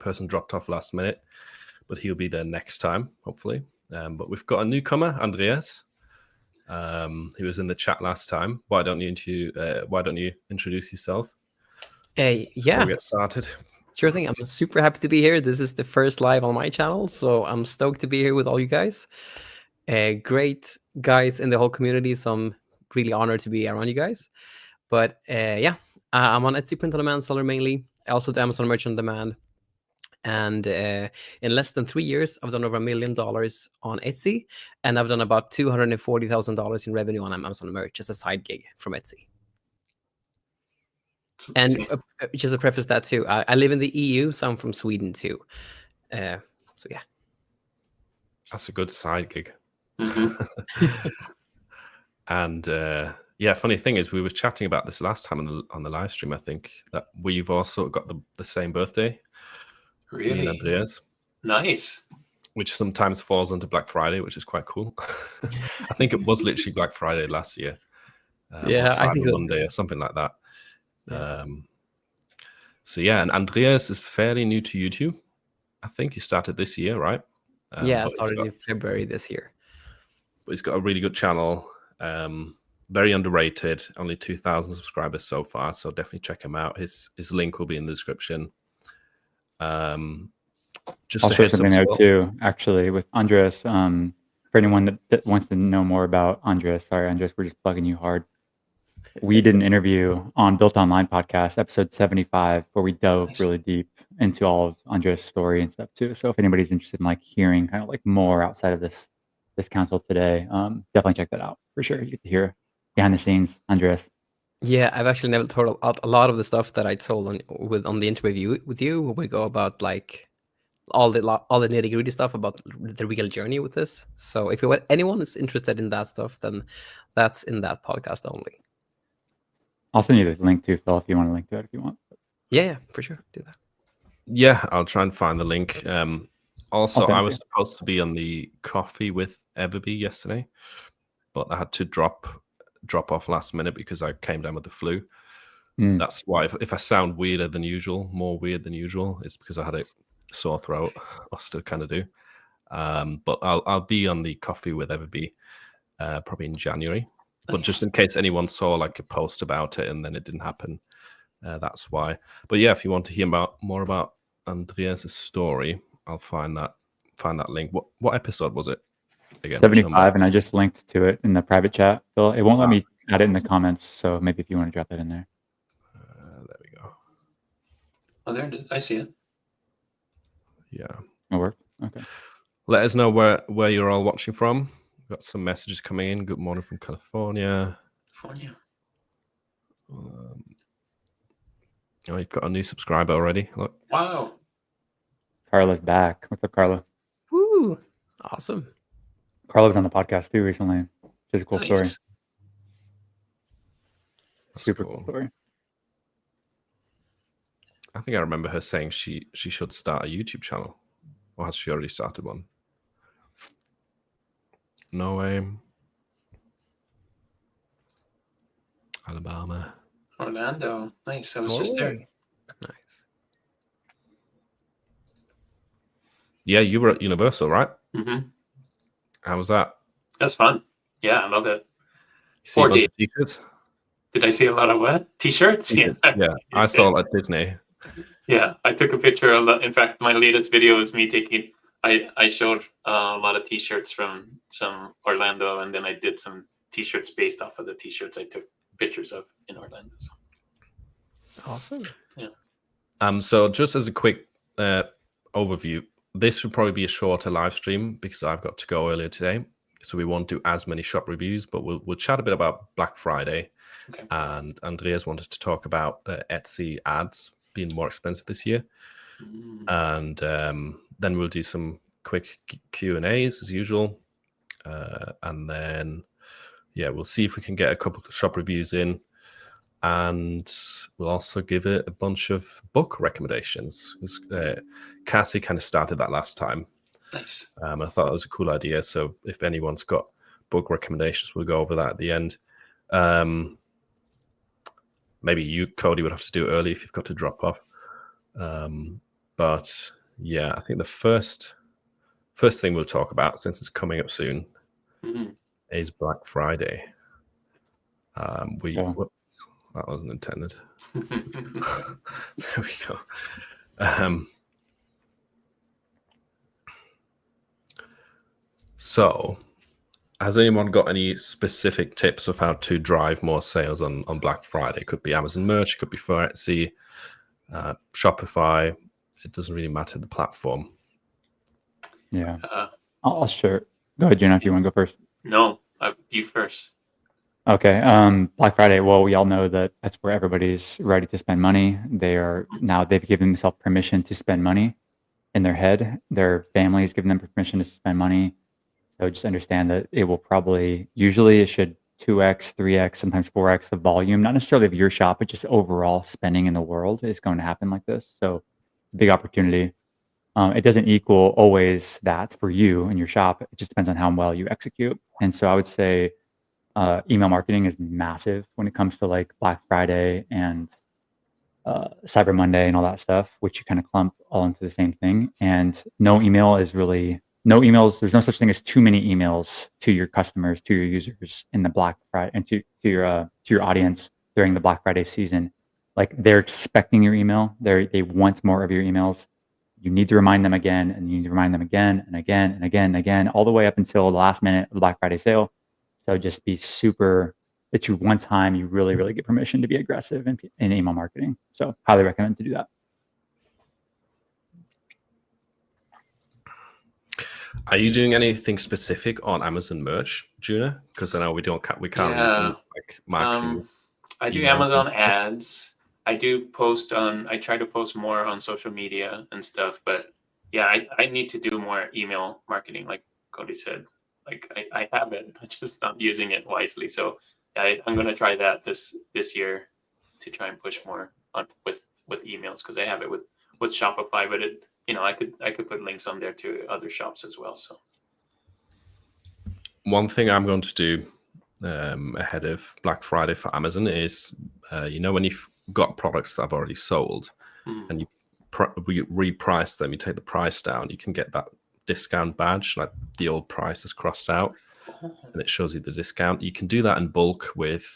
person dropped off last minute, but he'll be there next time, hopefully. But we've got a newcomer, Andreas. He was in the chat last time. Why don't you introduce yourself? Yeah. Before we get started. Sure thing. I'm super happy to be here. This is the first live on my channel, so I'm stoked to be here with all you guys. Great guys in the whole community, so I'm really honored to be around you guys. But I'm on Etsy Print on Demand seller mainly. I also do Amazon Merchant on Demand. And in less than 3 years, I've done over $1 million on Etsy, and I've done about $240,000 in revenue on Amazon Merch as a side gig from Etsy. And just to preface that too, I live in the EU, so I'm from Sweden too. So yeah, that's a good side gig. Mm-hmm. And funny thing is, we were chatting about this last time on the live stream. I think that we've also got the same birthday. Really? Me and Andreas. Nice. Which sometimes falls onto Black Friday, which is quite cool. I think it was literally Black Friday last year. I think Monday or something like that. Yeah. And Andreas is fairly new to YouTube. I think he started this year, right? I started in February this year. But he's got a really good channel. Very underrated. Only 2,000 subscribers so far, so definitely check him out. His link will be in the description. Just I'll share something there too, actually, with Andreas. For anyone that wants to know more about Andreas, sorry, Andreas, we're just plugging you hard. We did an interview on Built Online podcast, episode 75, where we dove really deep into all of Andreas' story and stuff too. So if anybody's interested in like hearing kind of like more outside of this council today, definitely check that out for sure. You get to hear behind the scenes, Andreas. Yeah, I've actually never told a lot of the stuff that I told on the interview with you. We go about like all the nitty gritty stuff about the real journey with this. So if anyone is interested in that stuff, then that's in that podcast only. I'll send you the link too, Phil, if you want to link to it if you want. Yeah, for sure. Do that. Yeah, I'll try and find the link. Also, I was supposed to be on the Coffee with Everbee yesterday, but I had to drop off last minute because I came down with the flu. That's why if I sound more weird than usual, it's because I had a sore throat. I still kind of do. But I'll be on the Coffee with Everbee probably in January. But just in case anyone saw like a post about it and then it didn't happen, that's why. But yeah, if you want to hear more about Andreas' story, I'll find that link. What episode was it? Again, 75, and I just linked to it in the private chat. Phil, it won't let me add it in the comments, so maybe if you want to drop that in there. There we go. Oh, there it is. I see it. Yeah. It worked? Okay. Let us know where you're all watching from. We've got some messages coming in. Good morning from California. You've got a new subscriber already. Look. Wow. Carla's back. What's up, Carla? Woo! Awesome. Carla was on the podcast too recently. It's a cool story. Super cool story. I think I remember her saying she should start a YouTube channel. Or has she already started one? No way. Alabama. Orlando. Nice. I was just there. Nice. Yeah, you were at Universal, right? Mm-hmm. How was that? That's fun. Yeah, I love it. See a bunch of t-shirts? Did I see a lot of what? T-shirts? Yeah. I saw it at Disney. Yeah, I took a picture of that. In fact, my latest video is me taking. I showed a lot of T-shirts from some Orlando, and then I did some T-shirts based off of the T-shirts I took pictures of in Orlando. So. Awesome. Yeah. So just as a quick overview, this would probably be a shorter live stream because I've got to go earlier today. So we won't do as many shop reviews, but we'll chat a bit about Black Friday. Okay. And Andreas wanted to talk about Etsy ads being more expensive this year. And then we'll do some quick Q&As as usual. And then, we'll see if we can get a couple of shop reviews in. And we'll also give it a bunch of book recommendations. Cassie kind of started that last time. Nice. I thought it was a cool idea. So if anyone's got book recommendations, we'll go over that at the end. Maybe you, Cody, would have to do it early if you've got to drop off. But yeah, I think the first thing we'll talk about, since it's coming up soon, is Black Friday. Whoops, that wasn't intended. There we go. So, has anyone got any specific tips of how to drive more sales on Black Friday? It could be Amazon merch, it could be for Etsy, Shopify. It doesn't really matter the platform. Yeah. I'll share. Go ahead, Gina, if you want to go first. No, you first. Okay. Black Friday. Well, we all know that that's where everybody's ready to spend money. They've given themselves permission to spend money in their head. Their families giving them permission to spend money. So just understand that it will usually it should 2x, 3x, sometimes 4x the volume, not necessarily of your shop, but just overall spending in the world is going to happen like this. So big opportunity. It doesn't equal always that for you and your shop. It just depends on how well you execute. And so I would say email marketing is massive when it comes to like Black Friday and Cyber Monday and all that stuff, which you kind of clump all into the same thing. And no emails. There's no such thing as too many emails to your customers, to your users in the Black Friday, and to your audience during the Black Friday season. Like they're expecting your email. They want more of your emails. You need to remind them again, and you need to remind them again and again and again and again, all the way up until the last minute of the Black Friday sale. So just be super. It's your one time you really, really get permission to be aggressive in email marketing. So highly recommend to do that. Are you doing anything specific on Amazon merch, Juna? Because I know we can't like marketing. I do Amazon ads. I try to post more on social media and stuff, but yeah, I need to do more email marketing, like Cody said. Like I have it, I just not using it wisely. So I'm gonna try that this year to try and push more on with emails, because I have it with Shopify, but I could put links on there to other shops as well. So one thing I'm going to do ahead of Black Friday for Amazon is, when you've got products that I've already sold and you reprice them, you take the price down, you can get that discount badge, like the old price is crossed out and it shows you the discount. You can do that in bulk with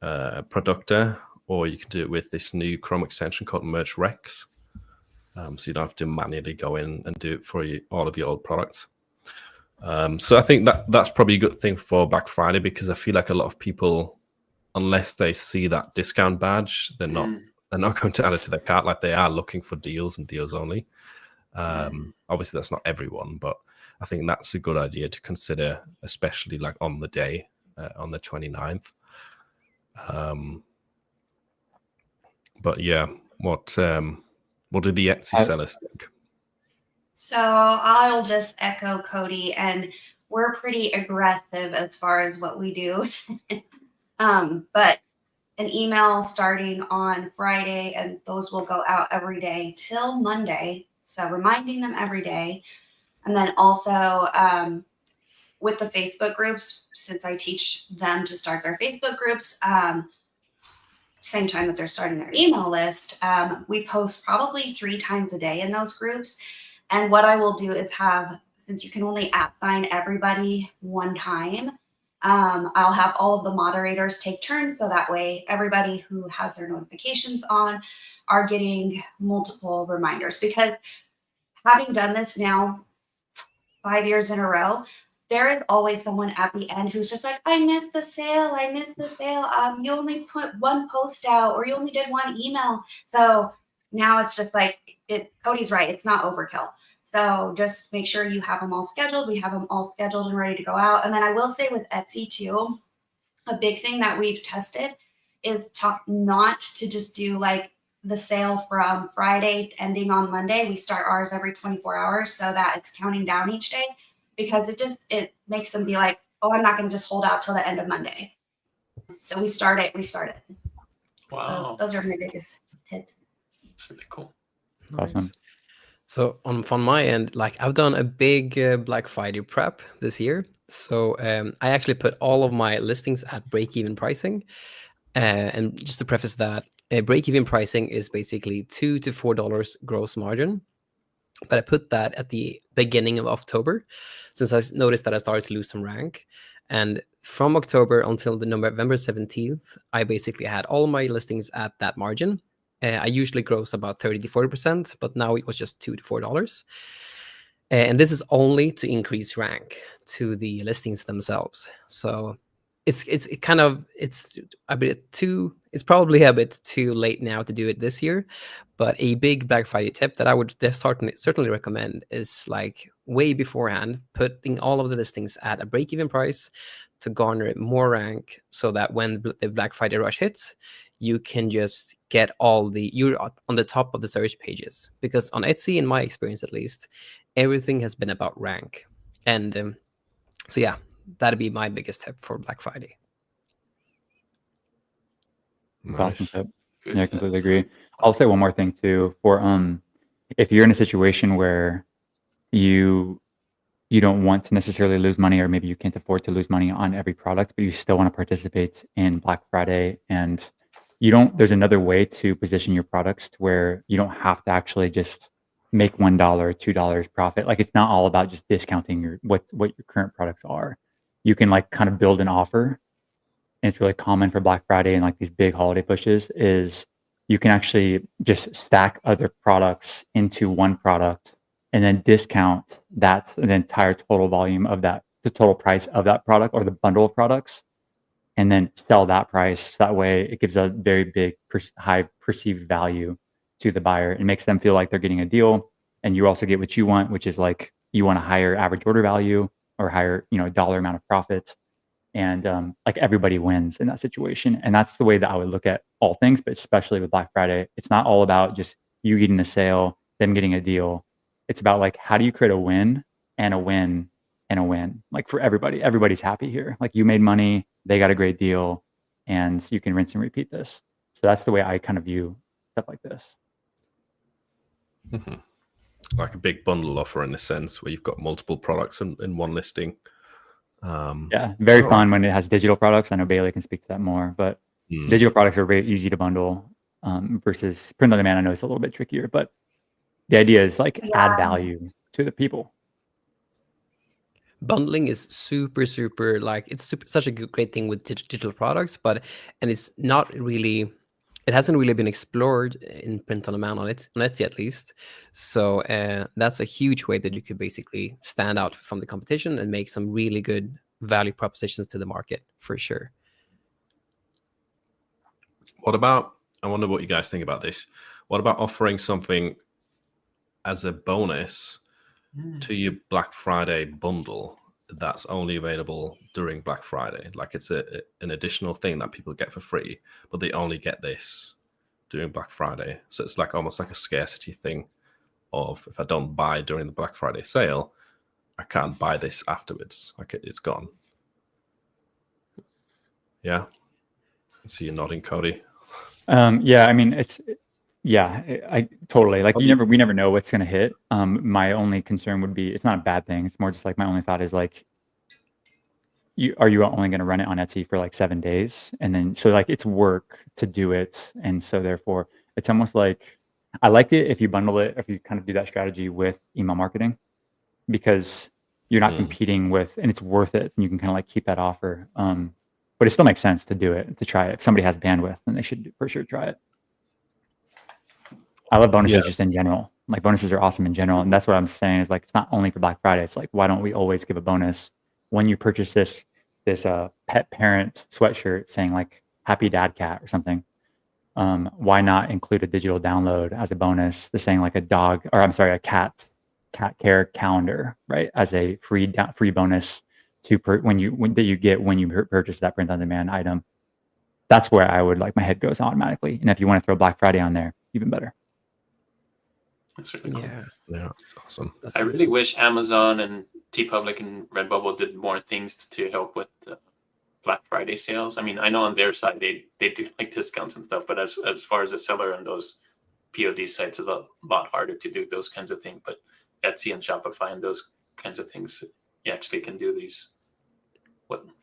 Producta, or you can do it with this new Chrome extension called Merch Rex. So you don't have to manually go in and do it for all of your old products. So I think that's probably a good thing for Black Friday, because I feel like a lot of people, unless they see that discount badge, they're not going to add it to their cart. Like, they are looking for deals and deals only. Obviously that's not everyone, but I think that's a good idea to consider, especially like on the day, on the 29th. But yeah, what do the Etsy sellers think? So I'll just echo Cody, and we're pretty aggressive as far as what we do. But an email starting on Friday, and those will go out every day till Monday. So reminding them every day. And then also with the Facebook groups, since I teach them to start their Facebook groups, same time that they're starting their email list, we post probably 3 times a day in those groups. And what I will do is since you can only assign everybody one time, I'll have all of the moderators take turns, so that way everybody who has their notifications on are getting multiple reminders. Because having done this now 5 years in a row, there is always someone at the end who's just like, I missed the sale. You only put one post out, or you only did one email. So now it's just like, Cody's right. It's not overkill. So just make sure you have them all scheduled. We have them all scheduled and ready to go out. And then I will say with Etsy too, a big thing that we've tested is not to just do like the sale from Friday ending on Monday. We start ours every 24 hours so that it's counting down each day, because it makes them be like, oh, I'm not going to just hold out till the end of Monday. So we start it. Wow. So those are my biggest tips. That's really cool. Awesome. So on my end, like, I've done a big Black Friday prep this year. So I actually put all of my listings at break-even pricing. And just to preface that, break-even pricing is basically $2 to $4 gross margin. But I put that at the beginning of October, since I noticed that I started to lose some rank. And from October until the November 17th, I basically had all my listings at that margin. I usually gross about 30 to 40%, but now it was just $2 to $4. And this is only to increase rank to the listings themselves. So it's probably a bit too late now to do it this year. But a big Black Friday tip that I would certainly recommend is, like, way beforehand, putting all of the listings at a break-even price to garner more rank, so that when the Black Friday rush hits, you can just get you're on the top of the search pages. Because on Etsy, in my experience at least, everything has been about rank. And so yeah, that'd be my biggest tip for Black Friday. Awesome tip. Good Yeah, I tip. completely agree. I'll say one more thing too. For if you're in a situation where you don't want to necessarily lose money, or maybe you can't afford to lose money on every product, but you still want to participate in Black Friday, and there's another way to position your products to where you don't have to actually just make $1, $2 profit. Like, it's not all about just discounting what your current products are. You can, like, kind of build an offer. And it's really common for Black Friday and like these big holiday pushes is you can actually just stack other products into one product and then discount the entire total volume of that, the total price of that product or the bundle of products, and then sell that price. That way it gives a very big, high perceived value to the buyer. It makes them feel like they're getting a deal, and you also get what you want, which is like you want a higher average order value or higher, dollar amount of profit. And like, everybody wins in that situation. And that's the way that I would look at all things, but especially with Black Friday. It's not all about just you getting a sale, them getting a deal. It's about, like, how do you create a win and a win and a win? Like, for everybody, everybody's happy here. Like, you made money, they got a great deal, and you can rinse and repeat this. So that's the way I kind of view stuff like this. Mm-hmm. Like a big bundle offer, in a sense, where you've got multiple products in one listing. Yeah, very fun when it has digital products. I know Bailey can speak to that more, but digital products are very easy to bundle versus print on demand. I know it's a little bit trickier, but the idea is, like, add value to the people. Bundling is super, like, it's such a great thing with digital products, and it's not really, it hasn't really been explored in print on demand on Etsy at least. So that's a huge way that you could basically stand out from the competition and make some really good value propositions to the market, for sure. What about, I wonder what you guys think about this. What about offering something as a bonus to your Black Friday bundle that's only available during Black Friday? Like, it's an additional thing that people get for free, but they only get this during Black Friday. So it's like almost like a scarcity thing of, if I don't buy during the Black Friday sale, I can't buy this afterwards. Like, it's gone. Yeah. I see you nodding, Cody. Yeah, I mean, I totally, like, we never know what's going to hit. My only concern would be, it's not a bad thing. It's more just like, my only thought is, like, are you only going to run it on Etsy for like 7 days? And then, so, like, it's work to do it. And so therefore it's almost like, I liked it if you bundle it, if you kind of do that strategy with email marketing, because you're not competing with, and it's worth it. And you can kind of, like, keep that offer. But it still makes sense to do it, to try it. If somebody has bandwidth, then they should for sure try it. I love bonuses just in general. Like, bonuses are awesome in general. And that's what I'm saying is, like, it's not only for Black Friday. It's like, why don't we always give a bonus when you purchase this pet parent sweatshirt saying, like, happy dad cat or something? Why not include a digital download as a bonus, the saying, like, a cat care calendar, right? As a free bonus when you get when you purchase that print on demand item. That's where I would, like, my head goes automatically. And if you want to throw Black Friday on there, even better. That's really cool. Yeah, awesome. I really wish Amazon and TeePublic and Redbubble did more things to help with Black Friday sales. I mean, I know on their side they do, like, discounts and stuff, but as far as a seller on those POD sites, it's a lot harder to do those kinds of things. But Etsy and Shopify and those kinds of things, you actually can do these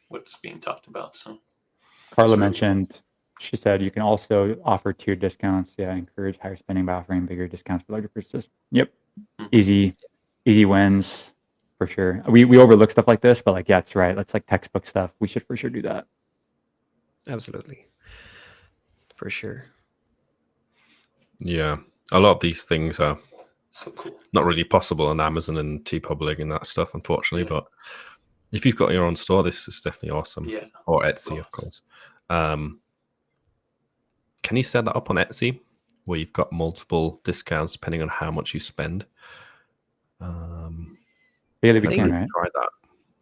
what's being talked about. So Carla mentioned she said you can also offer tiered discounts. Yeah, encourage higher spending by offering bigger discounts for larger purchases. Yep, easy wins for sure. We overlook stuff like this, but like, yeah, it's right. That's like textbook stuff. We should for sure do that. Absolutely, for sure. Yeah, a lot of these things are So cool. not really possible on Amazon and TeePublic and that stuff, unfortunately. But if you've got your own store, this is definitely awesome. Yeah. Or Etsy, of course. Can you set that up on Etsy where you've got multiple discounts depending on how much you spend? Bailey, we I can, think- right? Try that.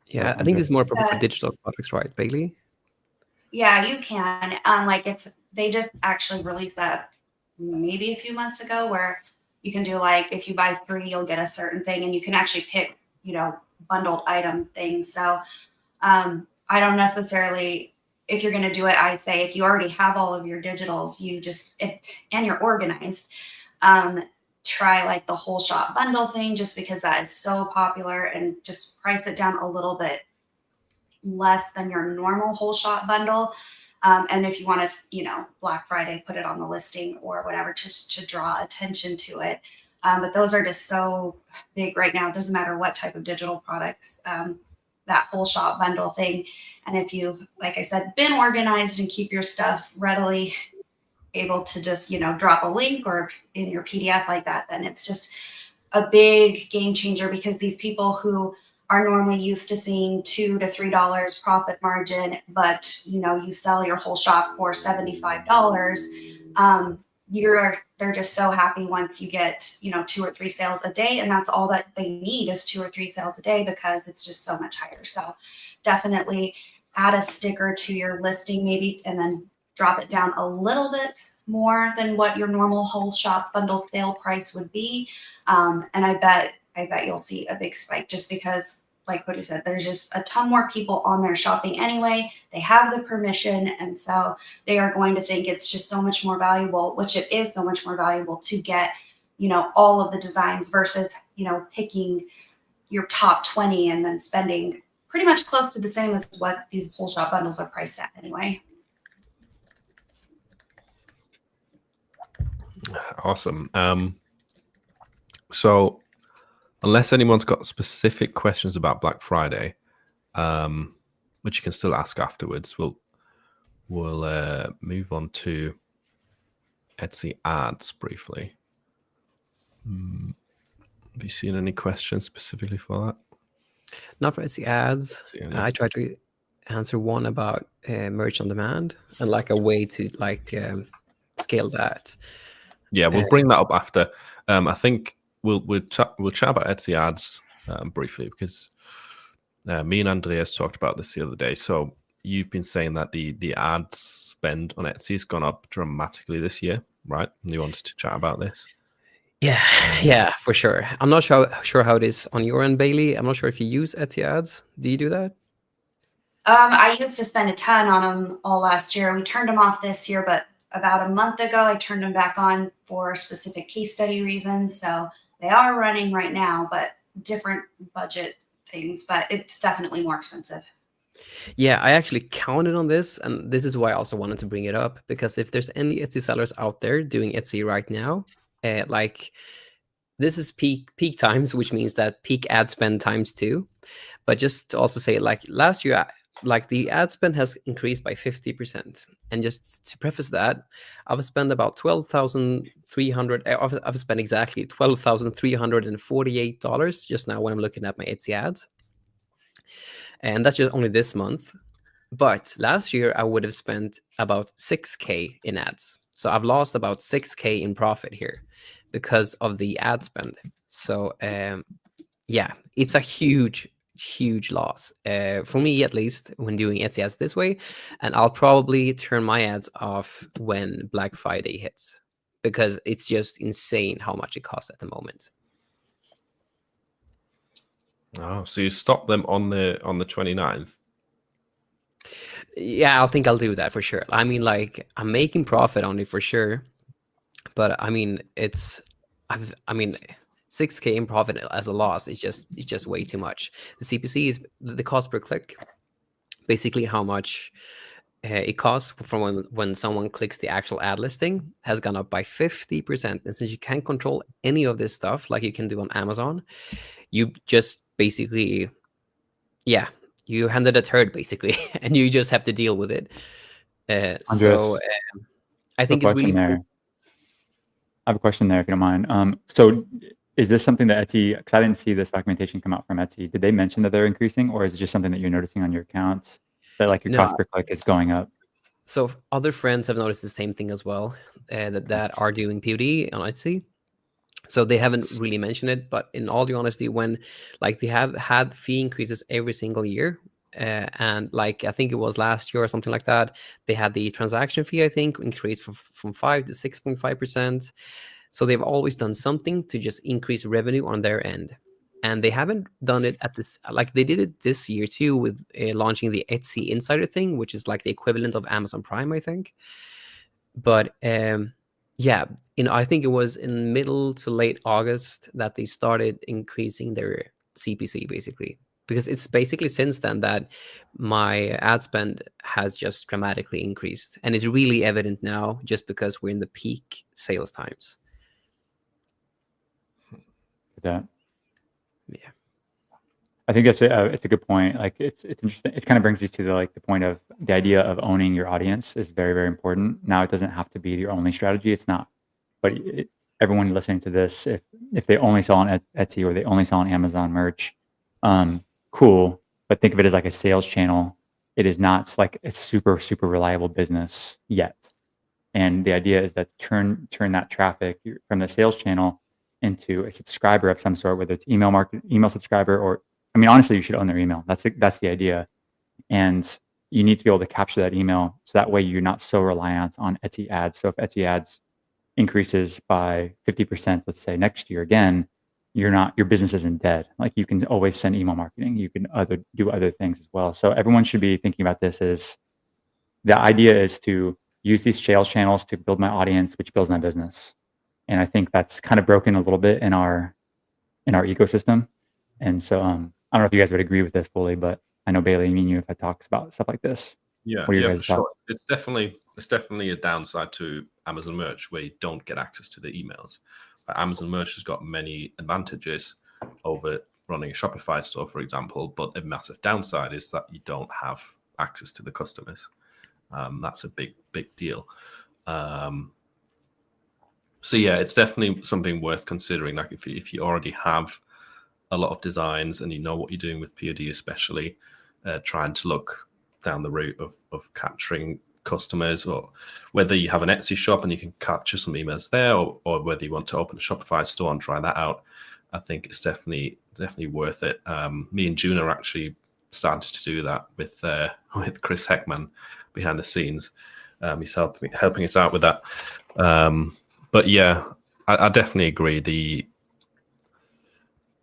Yeah, I think this is more appropriate for digital products, right, Bailey? Yeah, you can. Like if they just actually released that maybe a few months ago, where you can do like if you buy 3, you'll get a certain thing, and you can actually pick, bundled item things. So I don't necessarily, if you're going to do it, I say if you already have all of your digitals, and you're organized, try like the whole shop bundle thing, just because that is so popular, and just price it down a little bit less than your normal whole shop bundle. And if you want to, Black Friday, put it on the listing or whatever, just to draw attention to it. But those are just so big right now. It doesn't matter what type of digital products, that whole shop bundle thing. And if you, like I said, been organized and keep your stuff readily able to just, drop a link or in your PDF like that, then it's just a big game changer, because these people who are normally used to seeing $2 to $3 profit margin, but you sell your whole shop for $75. They're just so happy once you get 2 or 3 sales a day, and that's all that they need is 2 or 3 sales a day, because it's just so much higher. So definitely add a sticker to your listing maybe, and then drop it down a little bit more than what your normal whole shop bundle sale price would be, and I bet you'll see a big spike, just because, like Cody said, there's just a ton more people on there shopping anyway. They have the permission, and so they are going to think it's just so much more valuable, which it is so much more valuable to get, all of the designs versus, picking your top 20 and then spending pretty much close to the same as what these whole shop bundles are priced at anyway. Awesome. So unless anyone's got specific questions about Black Friday, which you can still ask afterwards, we'll move on to Etsy ads briefly. Have you seen any questions specifically for that? Not for Etsy ads. I tried to answer one about merch on demand and like a way to scale that. Yeah, we'll bring that up after. I think we'll chat about Etsy ads briefly, because me and Andreas talked about this the other day. So you've been saying that the ad spend on Etsy has gone up dramatically this year, right? And you wanted to chat about this? Yeah, for sure. I'm not sure how it is on your end, Bailey. I'm not sure if you use Etsy ads. Do you do that? I used to spend a ton on them all last year. We turned them off this year, but about a month ago, I turned them back on for specific case study reasons. So they are running right now, but different budget things, but it's definitely more expensive. Yeah, I actually counted on this, and this is why I also wanted to bring it up, because if there's any Etsy sellers out there doing Etsy right now, this is peak times, which means that peak ad spend times 2. But just to also say, like last year, the ad spend has increased by 50%. And just to preface that, I've spent about $12,300. I've spent exactly $12,348 just now when I'm looking at my Etsy ads. And that's just only this month. But last year, I would have spent about $6K in ads. So I've lost about $6K in profit here because of the ad spend. So yeah, it's a huge loss for me, at least, when doing Etsy ads this way. And I'll probably turn my ads off when Black Friday hits, because it's just insane how much it costs at the moment. Oh, so you stop them on the 29th? Yeah, I think I'll do that for sure. I mean, like, I'm making profit on it for sure, but I mean, 6K in profit as a loss is just way too much. The CPC is the cost per click, basically how much it costs from when someone clicks the actual ad listing has gone up by 50%. And since you can't control any of this stuff like you can do on Amazon, you just basically, you handed a turd basically, and you just have to deal with it. I think it's really there. I have a question there, if you don't mind. So is this something that Etsy, because I didn't see this documentation come out from Etsy, did they mention that they're increasing, or is it just something that you're noticing on your accounts, that like your cost per click is going up? So other friends have noticed the same thing as well, that are doing POD on Etsy. So they haven't really mentioned it, but in all the honesty, when like they have had fee increases every single year, and like I think it was last year or something like that, they had the transaction fee, I think, increased from 5 to 6.5%. So they've always done something to just increase revenue on their end. And they haven't done it at this, like they did it this year too with launching the Etsy Insider thing, which is like the equivalent of Amazon Prime, I think. But I think it was in middle to late August that they started increasing their CPC basically, because it's basically since then that my ad spend has just dramatically increased, and it's really evident now just because we're in the peak sales times. That. Yeah, I think it's a good point. Like it's interesting. It kind of brings you to the point of the idea of owning your audience is very, very important. Now it doesn't have to be your only strategy. It's not, but everyone listening to this, if they only sell on Etsy or they only sell on Amazon merch, cool. But think of it as like a sales channel. It is not like a super, super reliable business yet. And the idea is that turn that traffic from the sales channel into a subscriber of some sort, whether it's email subscriber, or I mean, honestly, you should own their email. That's the idea. And you need to be able to capture that email so that way you're not so reliant on Etsy ads. So if Etsy ads increases by 50%, let's say next year again, your business isn't dead. Like you can always send email marketing. You can do other things as well. So everyone should be thinking about this as the idea is to use these sales channels to build my audience, which builds my business. And I think that's kind of broken a little bit in our ecosystem. And so I don't know if you guys would agree with this fully, but I know Bailey, me and you have had talks about stuff like this. Yeah, for sure. It's definitely a downside to Amazon Merch where you don't get access to the emails. But Amazon Merch has got many advantages over running a Shopify store, for example. But a massive downside is that you don't have access to the customers. That's a big deal. So yeah, it's definitely something worth considering. Like if you already have a lot of designs and you know what you're doing with POD, especially trying to look down the route of capturing customers, or whether you have an Etsy shop and you can capture some emails there, or whether you want to open a Shopify store and try that out, I think it's definitely worth it. Me and June are actually starting to do that with Chris Heckman behind the scenes. He's helping us out with that. But yeah, I definitely agree.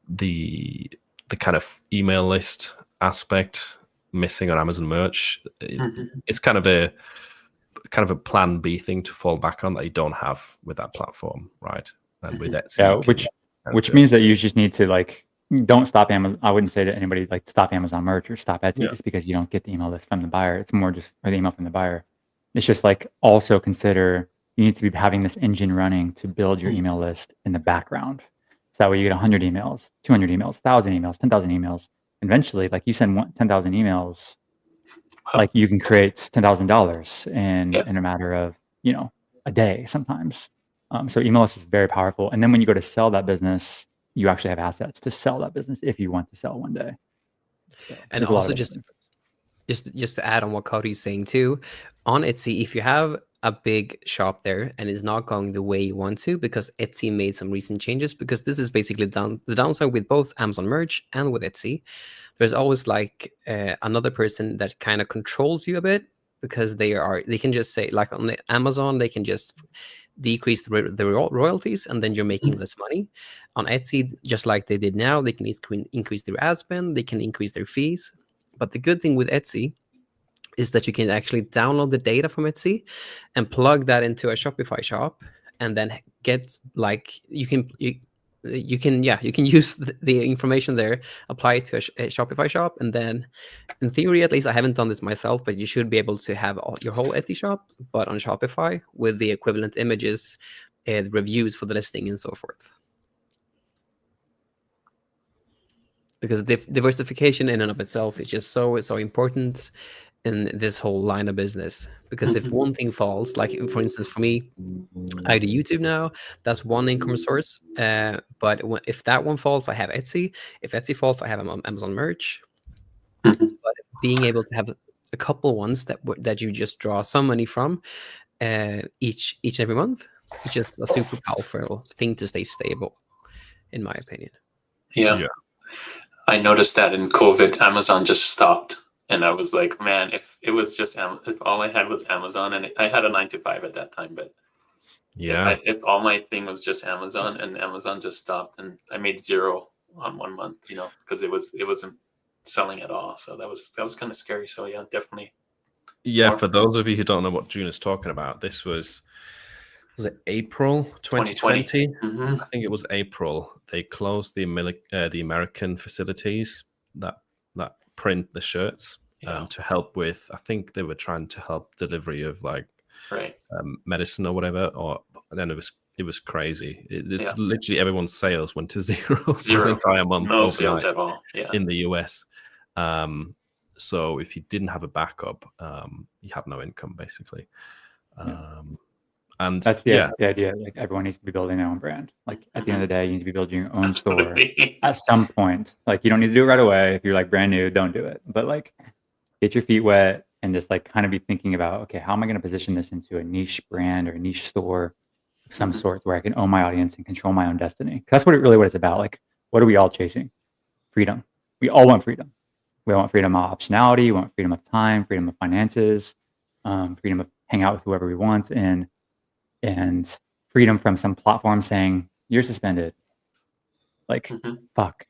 The kind of email list aspect missing on Amazon Merch, it's kind of a plan B thing to fall back on that you don't have with that platform, right? And with Etsy, which means that you just need to don't stop Amazon. I wouldn't say to anybody stop Amazon Merch or stop Etsy just because you don't get the email list from the buyer. It's more just or the email from the buyer. It's just also consider you need to be having this engine running to build your email list in the background. So that way you get 100 emails, 200 emails, 1,000 emails, 10,000 emails. Eventually, you send 10,000 emails, you can create $10,000 in a matter of a day sometimes. So email list is very powerful. And then when you go to sell that business, you actually have assets to sell that business if you want to sell one day. So and also just to add on what Cody's saying too, on Etsy, if you have a big shop there and it's not going the way you want to, because Etsy made some recent changes, because this is basically the downside with both Amazon Merch and with Etsy, there's always another person that kind of controls you a bit, because they can just say, on the Amazon, they can just decrease the royalties and then you're making less money. On Etsy, just like they did now, they can increase their ad spend, they can increase their fees. But the good thing with Etsy is that you can actually download the data from Etsy and plug that into a Shopify shop, and then get you can use the information there, apply it to a Shopify shop, and then in theory, at least, I haven't done this myself, but you should be able to have your whole Etsy shop, but on Shopify with the equivalent images, reviews for the listing, and so forth. Because diversification in and of itself is just so important in this whole line of business. Because if one thing falls, like for instance for me, I do YouTube now, that's one income source. But if that one falls, I have Etsy. If Etsy falls, I have Amazon merch. But being able to have a couple ones that you just draw some money from each and every month, it's just a super powerful thing to stay stable, in my opinion. Yeah. I noticed that in COVID, Amazon just stopped. And I was like, man, if it was just, if all I had was Amazon, and I had a 9-to-5 at that time, but if all my thing was just Amazon and Amazon just stopped, and I made zero on 1 month, because it wasn't selling at all. So that was kind of scary. So yeah, definitely. Yeah. For those of you who don't know what June is talking about, this was it April 2020? I think it was April. They closed the American facilities that print the shirts to help with, I think they were trying to help delivery of like medicine or whatever, and then it was crazy. It's literally everyone's sales went to zero for the entire month. No sales at all in the US. So if you didn't have a backup, you have no income basically. And that's the idea. Like everyone needs to be building their own brand. Like at the end of the day, you need to be building your own store at some point. Like you don't need to do it right away. If you're like brand new, don't do it. But like get your feet wet and just like kind of be thinking about, okay, how am I going to position this into a niche brand or a niche store of some sort where I can own my audience and control my own destiny? That's what it's about. Like, what are we all chasing? Freedom. We all want freedom. We all want freedom of optionality. We want freedom of time, freedom of finances, freedom of hang out with whoever we want, and freedom from some platform saying you're suspended. Like, fuck.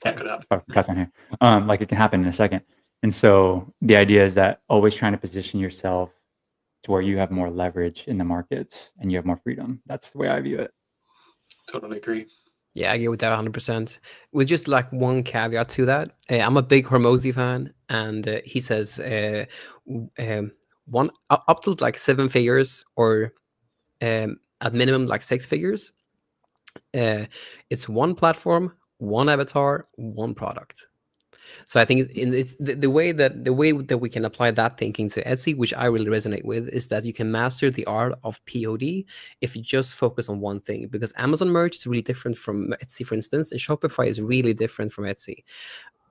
That could happen. Cuss on here. Like it can happen in a second. And so the idea is that always trying to position yourself to where you have more leverage in the market and you have more freedom. That's the way I view it. Totally agree. Yeah, I agree with that 100%. With just like one caveat to that, I'm a big Hormozi fan, and he says one up to like 7 figures or at minimum like 6 figures. It's one platform, one avatar, one product. So I think it's the way that we can apply that thinking to Etsy, which I really resonate with, is that you can master the art of POD if you just focus on one thing. Because Amazon merch is really different from Etsy, for instance, and Shopify is really different from Etsy.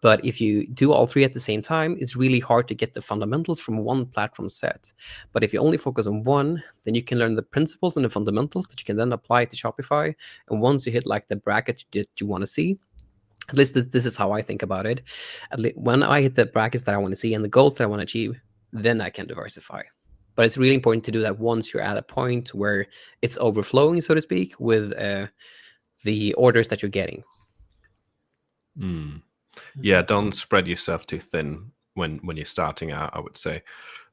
But if you do all three at the same time, it's really hard to get the fundamentals from one platform set. But if you only focus on one, then you can learn the principles and the fundamentals that you can then apply to Shopify. And once you hit like the bracket that you want to see, at least this is how I think about it. When I hit the brackets that I want to see and the goals that I want to achieve, then I can diversify. But it's really important to do that once you're at a point where it's overflowing, so to speak, with the orders that you're getting. Yeah, don't spread yourself too thin when you're starting out, I would say.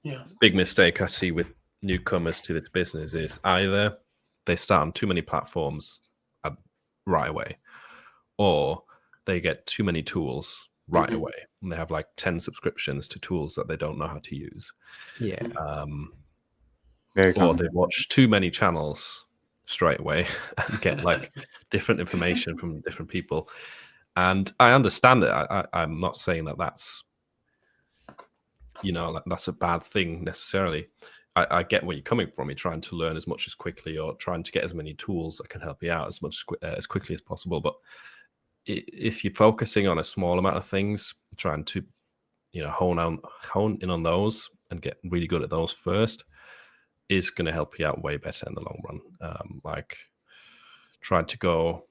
Yeah. Big mistake I see with newcomers to this business is either they start on too many platforms right away, or they get too many tools right away, and they have like 10 subscriptions to tools that they don't know how to use. Yeah. Very or they watch too many channels straight away and get like different information from different people. And I understand it. I'm not saying that that's, that's a bad thing necessarily. I get where you're coming from. You're trying to learn as much as quickly, or trying to get as many tools that can help you out as quickly as possible. But if you're focusing on a small amount of things, trying to, hone in on those and get really good at those first, is going to help you out way better in the long run. Like trying to go,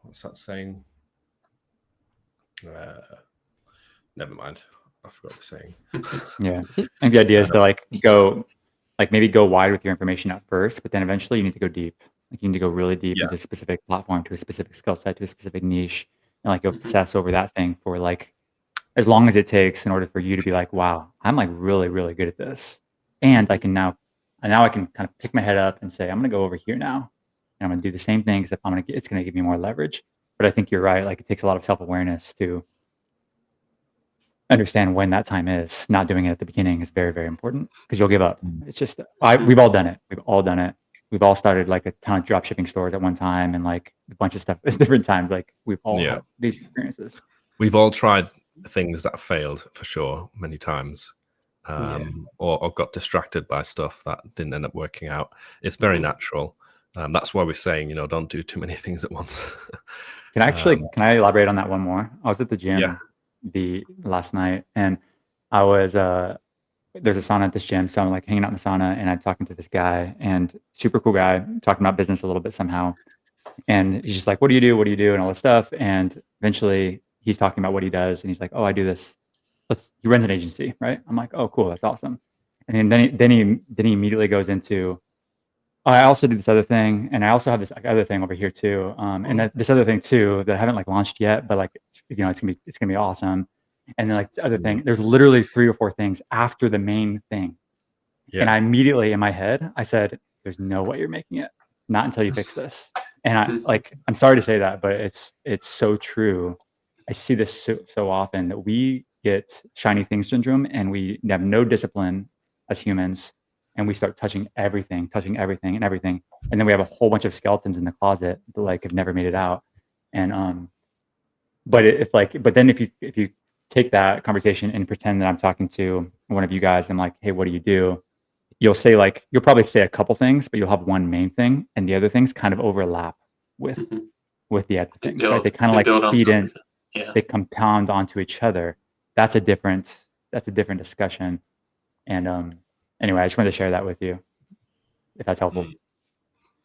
what's that saying? Never mind. I forgot the saying. Yeah. I think the idea is to maybe go wide with your information at first, but then eventually you need to go deep. Like you need to go really deep into a specific platform, to a specific skill set, to a specific niche, and like obsess over that thing for like as long as it takes in order for you to be like, wow, I'm like really, really good at this. And I can now I can kind of pick my head up and say, I'm going to go over here now, and I'm going to do the same thing, except it's going to give me more leverage. But I think you're right. Like, it takes a lot of self-awareness to understand when that time is. Not doing it at the beginning is very, very important, because you'll give up. It's just, we've all done it. We've all done it. We've all started like a ton of drop shipping stores at one time, and like a bunch of stuff at different times. Like, we've all had these experiences. We've all tried things that failed for sure many times, or got distracted by stuff that didn't end up working out. It's very natural. That's why we're saying, don't do too many things at once. Can I elaborate on that one more? I was at the gym last night, and I was there's a sauna at this gym, so I'm like hanging out in the sauna, and I'm talking to this guy, and super cool guy, talking about business a little bit somehow. And he's just like, what do you do? What do you do? And all this stuff. And eventually he's talking about what he does. And he's like, oh, I do this. He runs an agency, right? I'm like, oh, cool. That's awesome. And then he immediately goes into, I also do this other thing. And I also have this other thing over here too. And this other thing too, that I haven't like launched yet, but like, it's going to be awesome. And then like this other thing, there's literally 3 or 4 things after the main thing. Yeah. And I immediately in my head, I said, there's no way you're making it. Not until you fix this. And I'm sorry to say that, but it's so true. I see this so often, that we get shiny thing syndrome, and we have no discipline as humans, and we start touching everything, and then we have a whole bunch of skeletons in the closet that like have never made it out. And but then if you take that conversation and pretend that I'm talking to one of you guys, I'm like, hey, what do you do? You'll probably say a couple things, but you'll have one main thing, and the other things kind of overlap with the other things, right? They kind of like feed in, they compound onto each other. That's a different discussion. And anyway, I just wanted to share that with you, if that's helpful.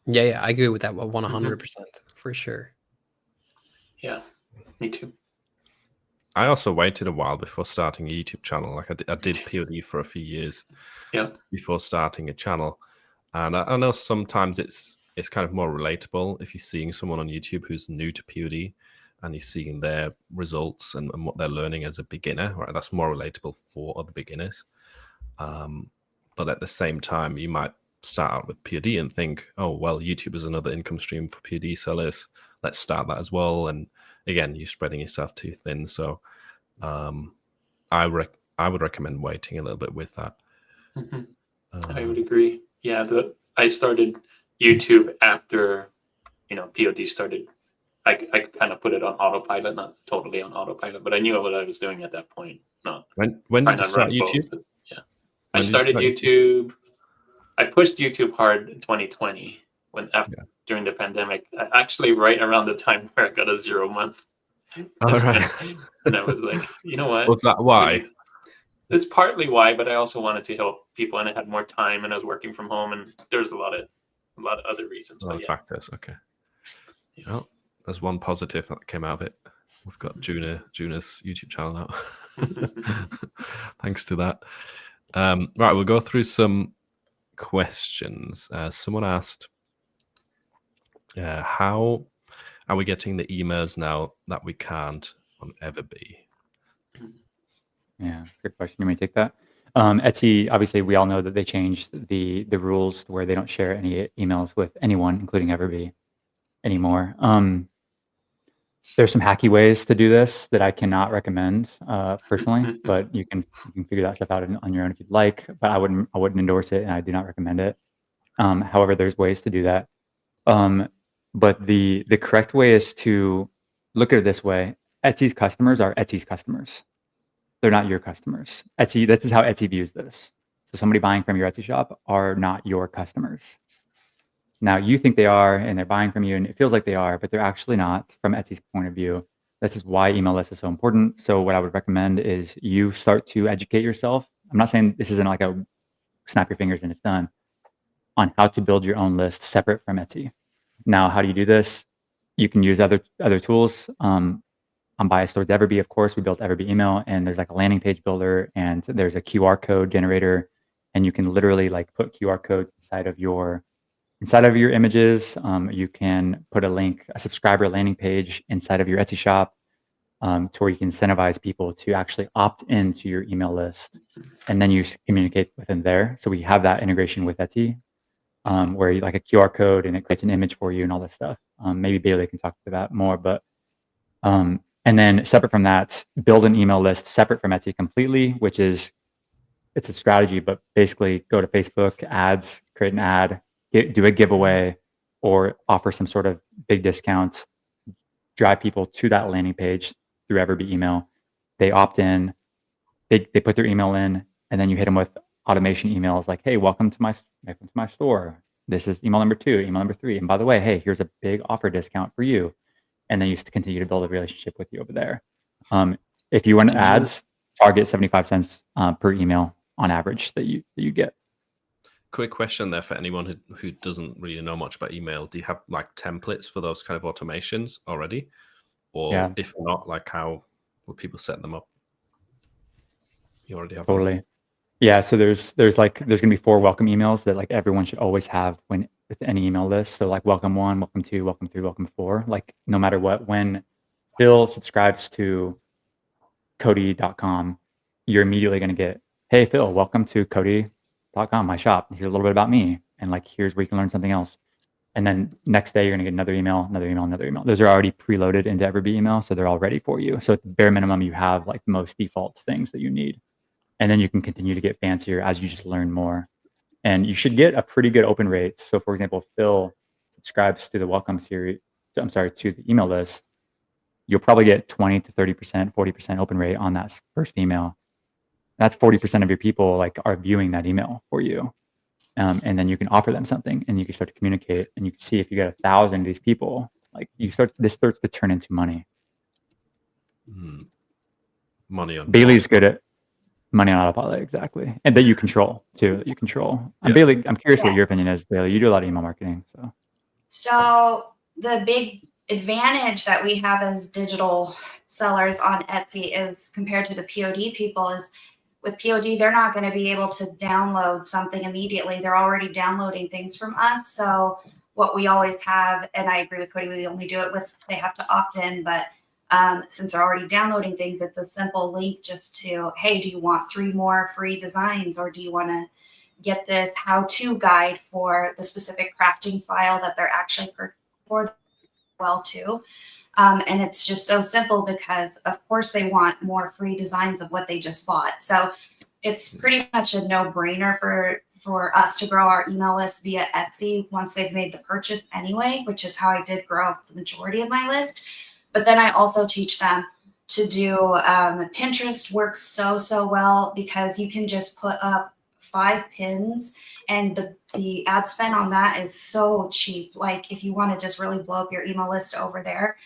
Yeah, I agree with that 100% for sure. Yeah, me too. I also waited a while before starting a YouTube channel. Like I did POD for a few years before starting a channel. And I know sometimes it's kind of more relatable if you're seeing someone on YouTube who's new to POD and you're seeing their results and what they're learning as a beginner, right? That's more relatable for other beginners. But at the same time, you might start out with POD and think, oh, well, YouTube is another income stream for POD sellers. Let's start that as well. And again, you're spreading yourself too thin. So I would recommend waiting a little bit with that. I would agree. Yeah, I started YouTube after, POD started. I kind of put it on autopilot, not totally on autopilot, but I knew what I was doing at that point. When did you start YouTube? Both, I started YouTube. I pushed YouTube hard in 2020 during the pandemic. Actually, right around the time where I got a 0 month. Right. And I was like, you know what? Was that why? It's partly why, but I also wanted to help people, and I had more time, and I was working from home, and there's a lot of other reasons. A lot of factors. Okay. Yeah. Well, there's one positive that came out of it. We've got Juna's YouTube channel now. Thanks to that. Right, we'll go through some questions. Someone asked, how are we getting the emails now that we can't on Everbee? Yeah, good question. You may take that. Etsy, obviously, we all know that they changed the rules where they don't share any emails with anyone, including Everbee, anymore. There's some hacky ways to do this that I cannot recommend personally, but you can figure that stuff out on your own if you'd like. But I wouldn't endorse it, and I do not recommend it. However, there's ways to do that. But the correct way is to look at it this way: Etsy's customers are Etsy's customers. They're not your customers. Etsy. This is how Etsy views this. So somebody buying from your Etsy shop are not your customers. Now you think they are, and they're buying from you, and it feels like they are, but they're actually not from Etsy's point of view. This is why email lists is so important. So what I would recommend is you start to educate yourself. I'm not saying this isn't like a snap your fingers and it's done, on how to build your own list separate from Etsy. Now, how do you do this? You can use other tools. I'm biased towards Everbee, of course. We built Everbee email, and there's like a landing page builder, and there's a QR code generator, and you can literally like put QR codes inside of your images. You can put a subscriber landing page inside of your Etsy shop, to where you can incentivize people to actually opt into your email list, and then you communicate with them there. So we have that integration with Etsy, where you like a QR code and it creates an image for you and all this stuff. Maybe Bailey can talk to that more, but And then separate from that, build an email list separate from Etsy completely, which is, it's a strategy, but basically go to Facebook ads, create an ad, do a giveaway, or offer some sort of big discounts, drive people to that landing page through Everbee email. They opt in, they put their email in, and then you hit them with automation emails like, hey, welcome to my store. This is email number 2, email number 3. And by the way, hey, here's a big offer discount for you. And then you continue to build a relationship with you over there. If you want ads, target 75 cents per email on average that you get. Quick question there for anyone who doesn't really know much about email. Do you have like templates for those kind of automations already? Or if not, like how would people set them up? You already have Totally. them? Yeah, so there's gonna be 4 welcome emails that like everyone should always have with any email list. So like welcome 1, welcome 2, welcome 3, welcome 4. Like no matter what, when Phil subscribes to Cody.com, you're immediately gonna get, hey Phil, welcome to Cody.com, my shop. Here's a little bit about me, and like here's where you can learn something else. And then next day you're gonna get another email, another email, another email. Those are already preloaded into Everbee email, so they're all ready for you. So at the bare minimum, you have like most default things that you need. And then you can continue to get fancier as you just learn more. And you should get a pretty good open rate. So for example, if Phil subscribes to the welcome series, to the email list, you'll probably get 20 to 30%, 40% open rate on that first email. That's 40% of your people like are viewing that email for you. And then you can offer them something and you can start to communicate, and you can see if you get 1,000 of these people, like this starts to turn into money. Money on Bailey's good at money on autopilot, exactly, and that you control too. And Bailey, I'm curious what your opinion is. Bailey, you do a lot of email marketing, So the big advantage that we have as digital sellers on Etsy is compared to the POD people is with POD, they're not going to be able to download something immediately. They're already downloading things from us. So what we always have, and I agree with Cody, we only do it they have to opt in, but since they're already downloading things, it's a simple link just to, hey, do you want 3 more free designs, or do you want to get this how-to guide for the specific crafting file that they're actually for well too. And it's just so simple because of course they want more free designs of what they just bought. So it's pretty much a no-brainer for us to grow our email list via Etsy once they've made the purchase anyway, which is how I did grow the majority of my list. But then I also teach them to do Pinterest works so well because you can just put up 5 pins and the ad spend on that is so cheap. Like if you want to just really blow up your email list over there,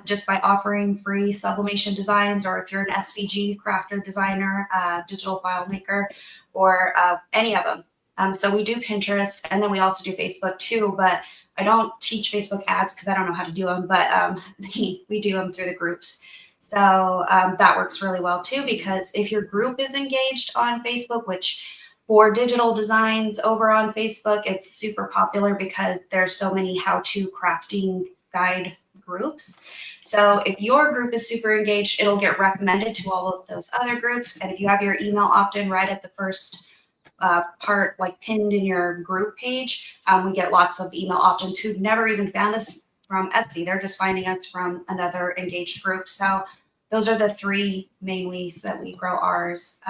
just by offering free sublimation designs, or if you're an SVG crafter designer, digital file maker, or any of them. So we do Pinterest, and then we also do Facebook too, but I don't teach Facebook ads because I don't know how to do them, but we do them through the groups. So that works really well too, because if your group is engaged on Facebook, which for digital designs over on Facebook, it's super popular because there's so many how-to crafting guide groups. So if your group is super engaged, it'll get recommended to all of those other groups. And if you have your email opt-in right at the first part, like pinned in your group page, we get lots of email opt-ins who've never even found us from Etsy. They're just finding us from another engaged group. So those are the 3 main ways that we grow ours.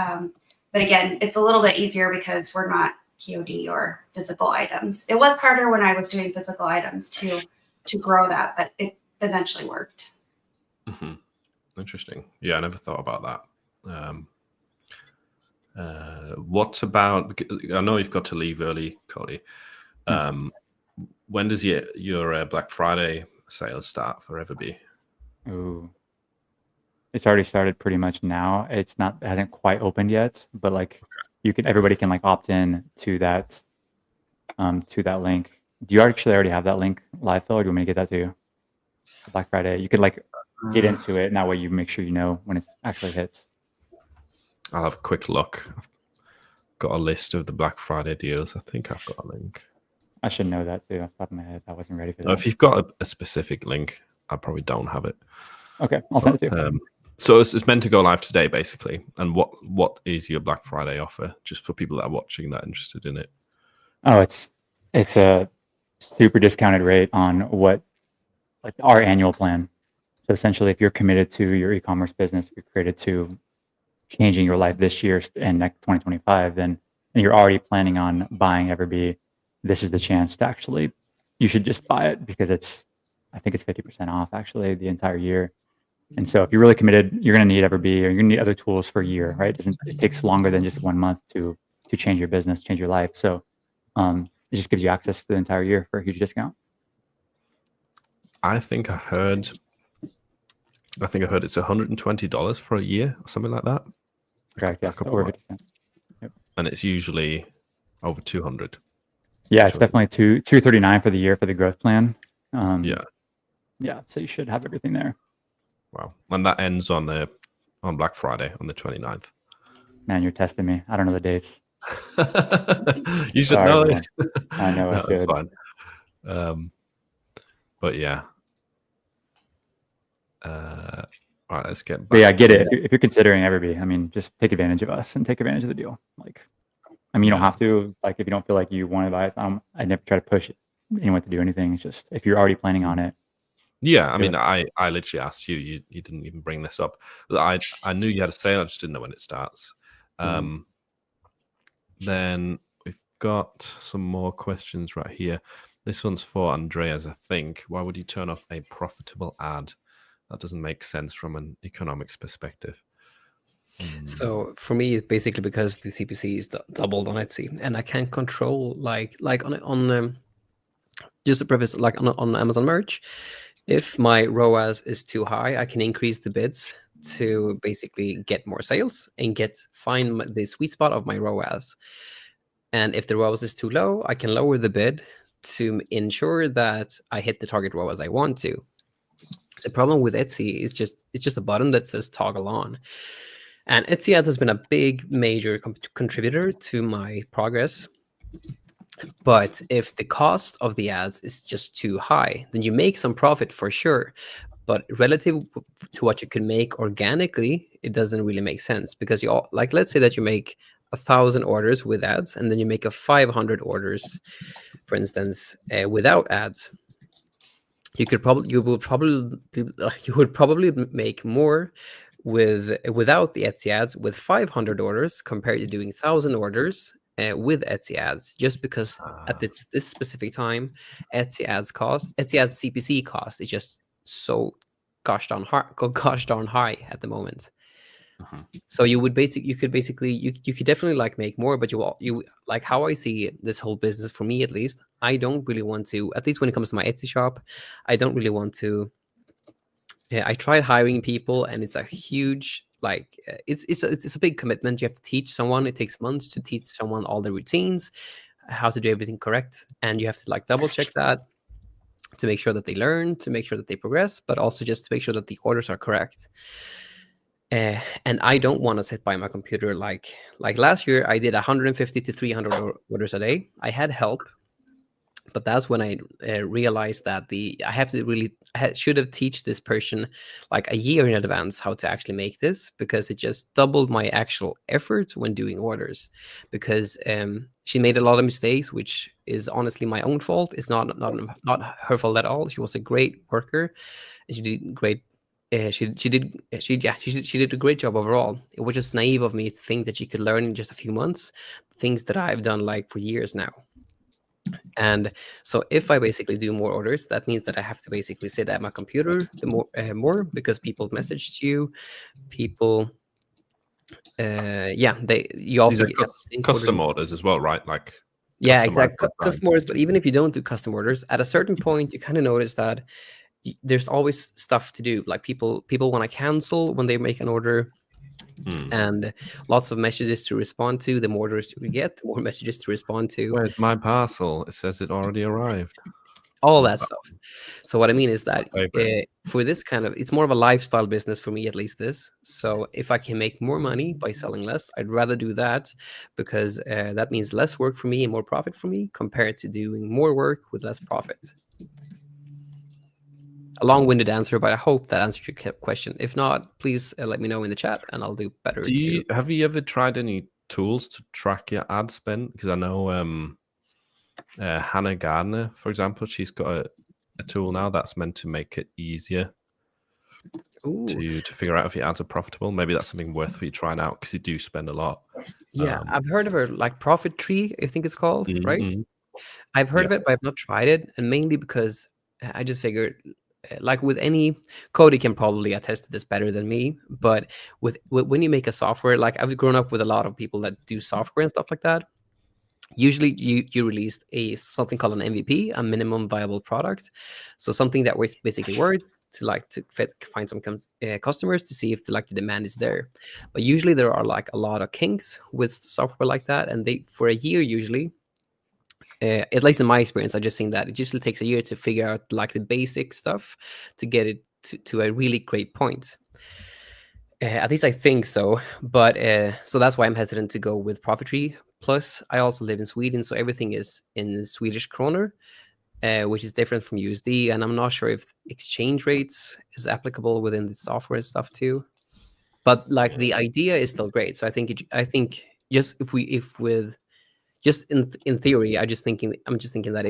But again, it's a little bit easier because we're not POD or physical items. It was harder when I was doing physical items to grow that, but it eventually worked. Interesting. Yeah, I never thought about that. What about, I know you've got to leave early, Cody. When does your Black Friday sales start for Everbee? Ooh. It's already started pretty much now. It hasn't quite opened yet, but like everybody can like opt in to that link. Do you actually already have that link live, Phil, or do you want me to get that to you? Black Friday, you could like get into it, and that way you make sure you know when it actually hits. I'll have a quick look. I've got a list of the Black Friday deals. I think I've got a link. I should know that too off the top of my head. I wasn't ready for that. If you've got a specific link, I probably don't have it. Okay, I'll send it to you. So it's meant to go live today, basically. And what is your Black Friday offer, just for people that are watching that are interested in it? Oh, it's a super discounted rate on what like our annual plan. So essentially, if you're committed to your e-commerce business, you're committed to changing your life this year and next 2025, then and you're already planning on buying Everbee, this is the chance to actually, you should just buy it because I think it's 50% off actually the entire year. And so if you're really committed, you're going to need Everbee, or you're going to need other tools for a year, right? It takes longer than just 1 month to change your business, change your life. So it just gives you access for the entire year for a huge discount. I think I heard it's $120 for a year or something like that. Correct. Yeah. Over 50%. Yep. And it's usually over 200. Yeah, it's definitely $239 for the year for the growth plan. Yeah. So you should have everything there. Wow. And that ends on Black Friday on the 29th. Man, you're testing me. I don't know the dates. You should know it. I know. No, I should. it's fine. But yeah. All right, let's get back. But yeah, get it. If you're considering Everbee, I mean, just take advantage of us and take advantage of the deal. Like, I mean, you don't have to. Like, if you don't feel like you want to buy it, I never try to push anyone to do anything. It's just if you're already planning on it. Yeah, I mean, I literally asked you. You didn't even bring this up. I knew you had a sale. I just didn't know when it starts. Then we've got some more questions right here. This one's for Andreas, I think. Why would you turn off a profitable ad? That doesn't make sense from an economics perspective. So for me, it's basically because the CPC is doubled on Etsy, and I can't control like on just a preface, like on Amazon Merch. If my ROAS is too high, I can increase the bids to basically get more sales and find the sweet spot of my ROAS. And if the ROAS is too low, I can lower the bid to ensure that I hit the target ROAS I want to. The problem with Etsy is it's just a button that says toggle on. And Etsy ads has been a big, major contributor to my progress. But if the cost of the ads is just too high, then you make some profit for sure. But relative to what you can make organically, it doesn't really make sense, because let's say that you make 1,000 orders with ads, and then you make 500 orders, for instance, without ads. You would probably make more without the Etsy ads with 500 orders compared to doing 1,000 orders with Etsy ads, just because at this specific time, Etsy ads CPC cost is just so gosh darn high at the moment. So you could definitely like make more, but you like how I see this whole business, for me at least, I don't really want to, at least when it comes to my Etsy shop, I don't really want to. Yeah, I tried hiring people, and it's a huge it's a big commitment. You have to teach someone. It takes months to teach someone all the routines, how to do everything correct, and you have to like double check that to make sure that they learn, to make sure that they progress, but also just to make sure that the orders are correct. And I don't want to sit by my computer like last year. I did 150 to 300 orders a day. I had help, but that's when I realized that I should have teach this person like a year in advance how to actually make this, because it just doubled my actual effort when doing orders. Because she made a lot of mistakes, which is honestly my own fault. It's not her fault at all. She was a great worker, and she did great. She did a great job overall. It was just naive of me to think that she could learn in just a few months things that I've done like for years now. And so if I basically do more orders, that means that I have to basically sit at my computer more because people message you, people. You also get custom orders as well, right? Like exactly, custom orders. But even if you don't do custom orders, at a certain point, you kind of notice that there's always stuff to do. Like people want to cancel when they make an order, and lots of messages to respond to. The more orders you get, the more messages to respond to. Where's my parcel? It says it already arrived. All that stuff. So what I mean is that for this kind of, it's more of a lifestyle business for me, at least this. So if I can make more money by selling less, I'd rather do that, because that means less work for me and more profit for me, compared to doing more work with less profit. A long-winded answer, but I hope that answered your question. If not, please let me know in the chat, and I'll do better. Have you ever tried any tools to track your ad spend? Because I know Hannah Gardner, for example, she's got a tool now that's meant to make it easier Ooh. to figure out if your ads are profitable. Maybe that's something worth for you trying out because you do spend a lot. Yeah, I've heard of her, like Profit Tree, I think it's called, right? Mhm. I've heard Yeah. of it, but I've not tried it, and mainly because I just figured, like with any, Cody can probably attest to this better than me. But with when you make a software, like I've grown up with a lot of people that do software and stuff like that. Usually, you release something called an MVP, a minimum viable product, so something that basically works to find some customers to see if the demand is there. But usually there are like a lot of kinks with software like that, and they for a year usually. At least in my experience, I just seen that it usually takes a year to figure out like the basic stuff to get it to a really great point. At least I think so. But so that's why I'm hesitant to go with Profit Tree. Plus, I also live in Sweden, so everything is in Swedish kroner, which is different from USD. And I'm not sure if exchange rates is applicable within the software and stuff too. But like the idea is still great. So I think just just in theory, I'm just thinking that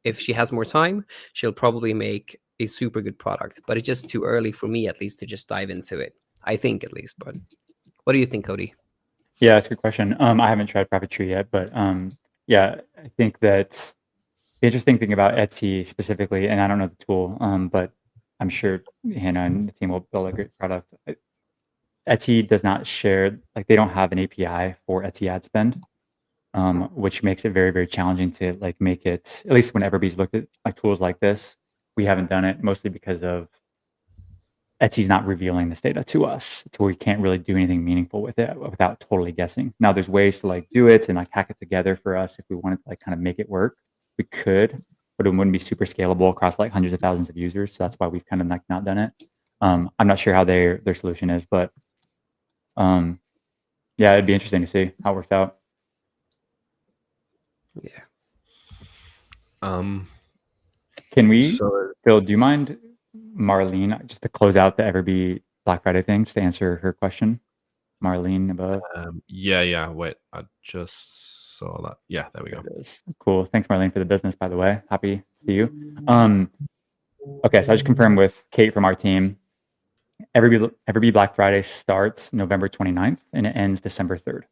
if she has more time, she'll probably make a super good product. But it's just too early for me, at least, to just dive into it. I think, at least. But what do you think, Cody? Yeah, that's a good question. I haven't tried Profit Tree yet, but yeah, I think that the interesting thing about Etsy specifically, and I don't know the tool, but I'm sure Hannah and the team will build a great product. Etsy does not share, like they don't have an API for Etsy ad spend, which makes it very, very challenging to like make it, at least when everybody's looked at like tools like this, we haven't done it mostly because of Etsy's not revealing this data to us, to where we can't really do anything meaningful with it without totally guessing. Now there's ways to like do it and like hack it together for us if we wanted to like kind of make it work. We could, but it wouldn't be super scalable across like hundreds of thousands of users. So that's why we've kind of like not done it. I'm not sure how their solution is, but yeah, it'd be interesting to see how it works out. Yeah. Can we, So Phil, do you mind, Marlene, just to close out the Everbee Black Friday thing, just to answer her question? Marlene above. yeah. Wait, I just saw that. Yeah, there we go. Cool. Thanks, Marlene, for the business, by the way. Happy to see you. Okay, so I just confirmed with Kate from our team. Everbee Black Friday starts November 29th and it ends December 3rd.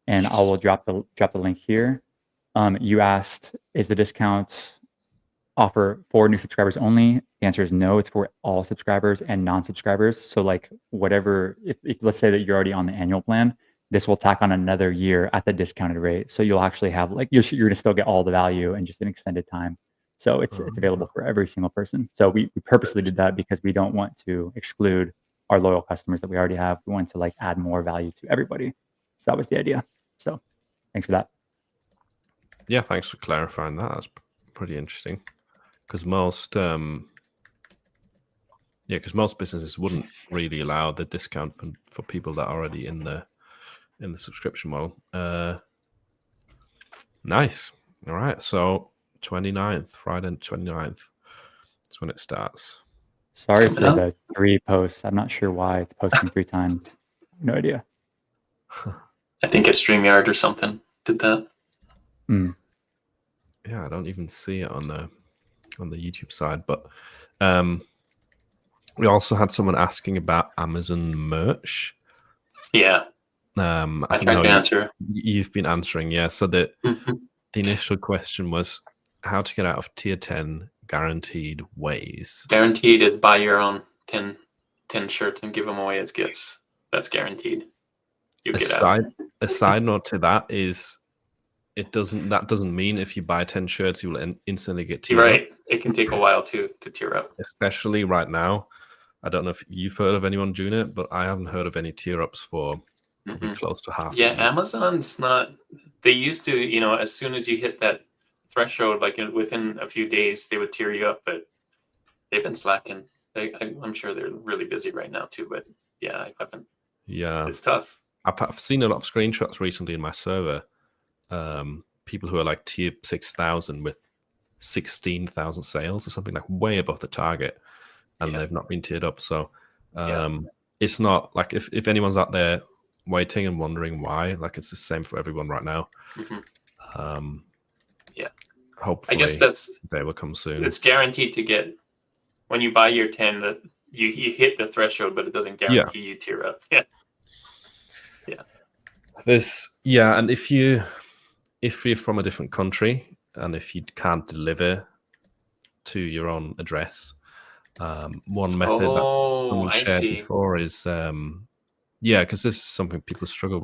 And I will drop the link here. You asked, is the discount offer for new subscribers only? The answer is no. It's for all subscribers and non-subscribers. So like whatever, if let's say that you're already on the annual plan, this will tack on another year at the discounted rate. So you'll actually have like, you're going to still get all the value in just an extended time. So it's available for every single person. So we purposely did that because we don't want to exclude our loyal customers that we already have. We want to like add more value to everybody. So that was the idea. So thanks for that. Yeah, thanks for clarifying that. That's pretty interesting. Because most businesses wouldn't really allow the discount for people that are already in the subscription model. Nice. All right. So 29th, Friday 29th is when it starts. Sorry for the 3 posts. I'm not sure why it's posting 3 times. No idea. I think it's StreamYard or something did that. Yeah, I don't even see it on the YouTube side, but we also had someone asking about Amazon merch. Yeah. I tried to answer. You've been answering, yeah. So the initial question was how to get out of tier 10 guaranteed ways. Guaranteed is buy your own 10 shirts and give them away as gifts. That's guaranteed. You get out. A side note to that is that doesn't mean if you buy 10 shirts you will instantly get tiered right up. It can take a while to tier up, especially right now. I don't know if you've heard of anyone doing it, but I haven't heard of any tier ups for probably close to half. Yeah, Amazon's not. They used to, as soon as you hit that threshold, like within a few days, they would tier you up, but they've been slacking. I'm sure they're really busy right now too, but yeah, I haven't. Yeah, it's tough. I've seen a lot of screenshots recently in my server. People who are like tier 6,000 with 16,000 sales or something, like way above the target, and they've not been tiered up. So it's not like if anyone's out there waiting and wondering why, like it's the same for everyone right now. Hopefully, I guess they will come soon. It's guaranteed to get when you buy your 10. That you hit the threshold, but it doesn't guarantee you tier up. Yeah. And if you're from a different country and if you can't deliver to your own address, one method that someone shared before is because this is something people struggle with.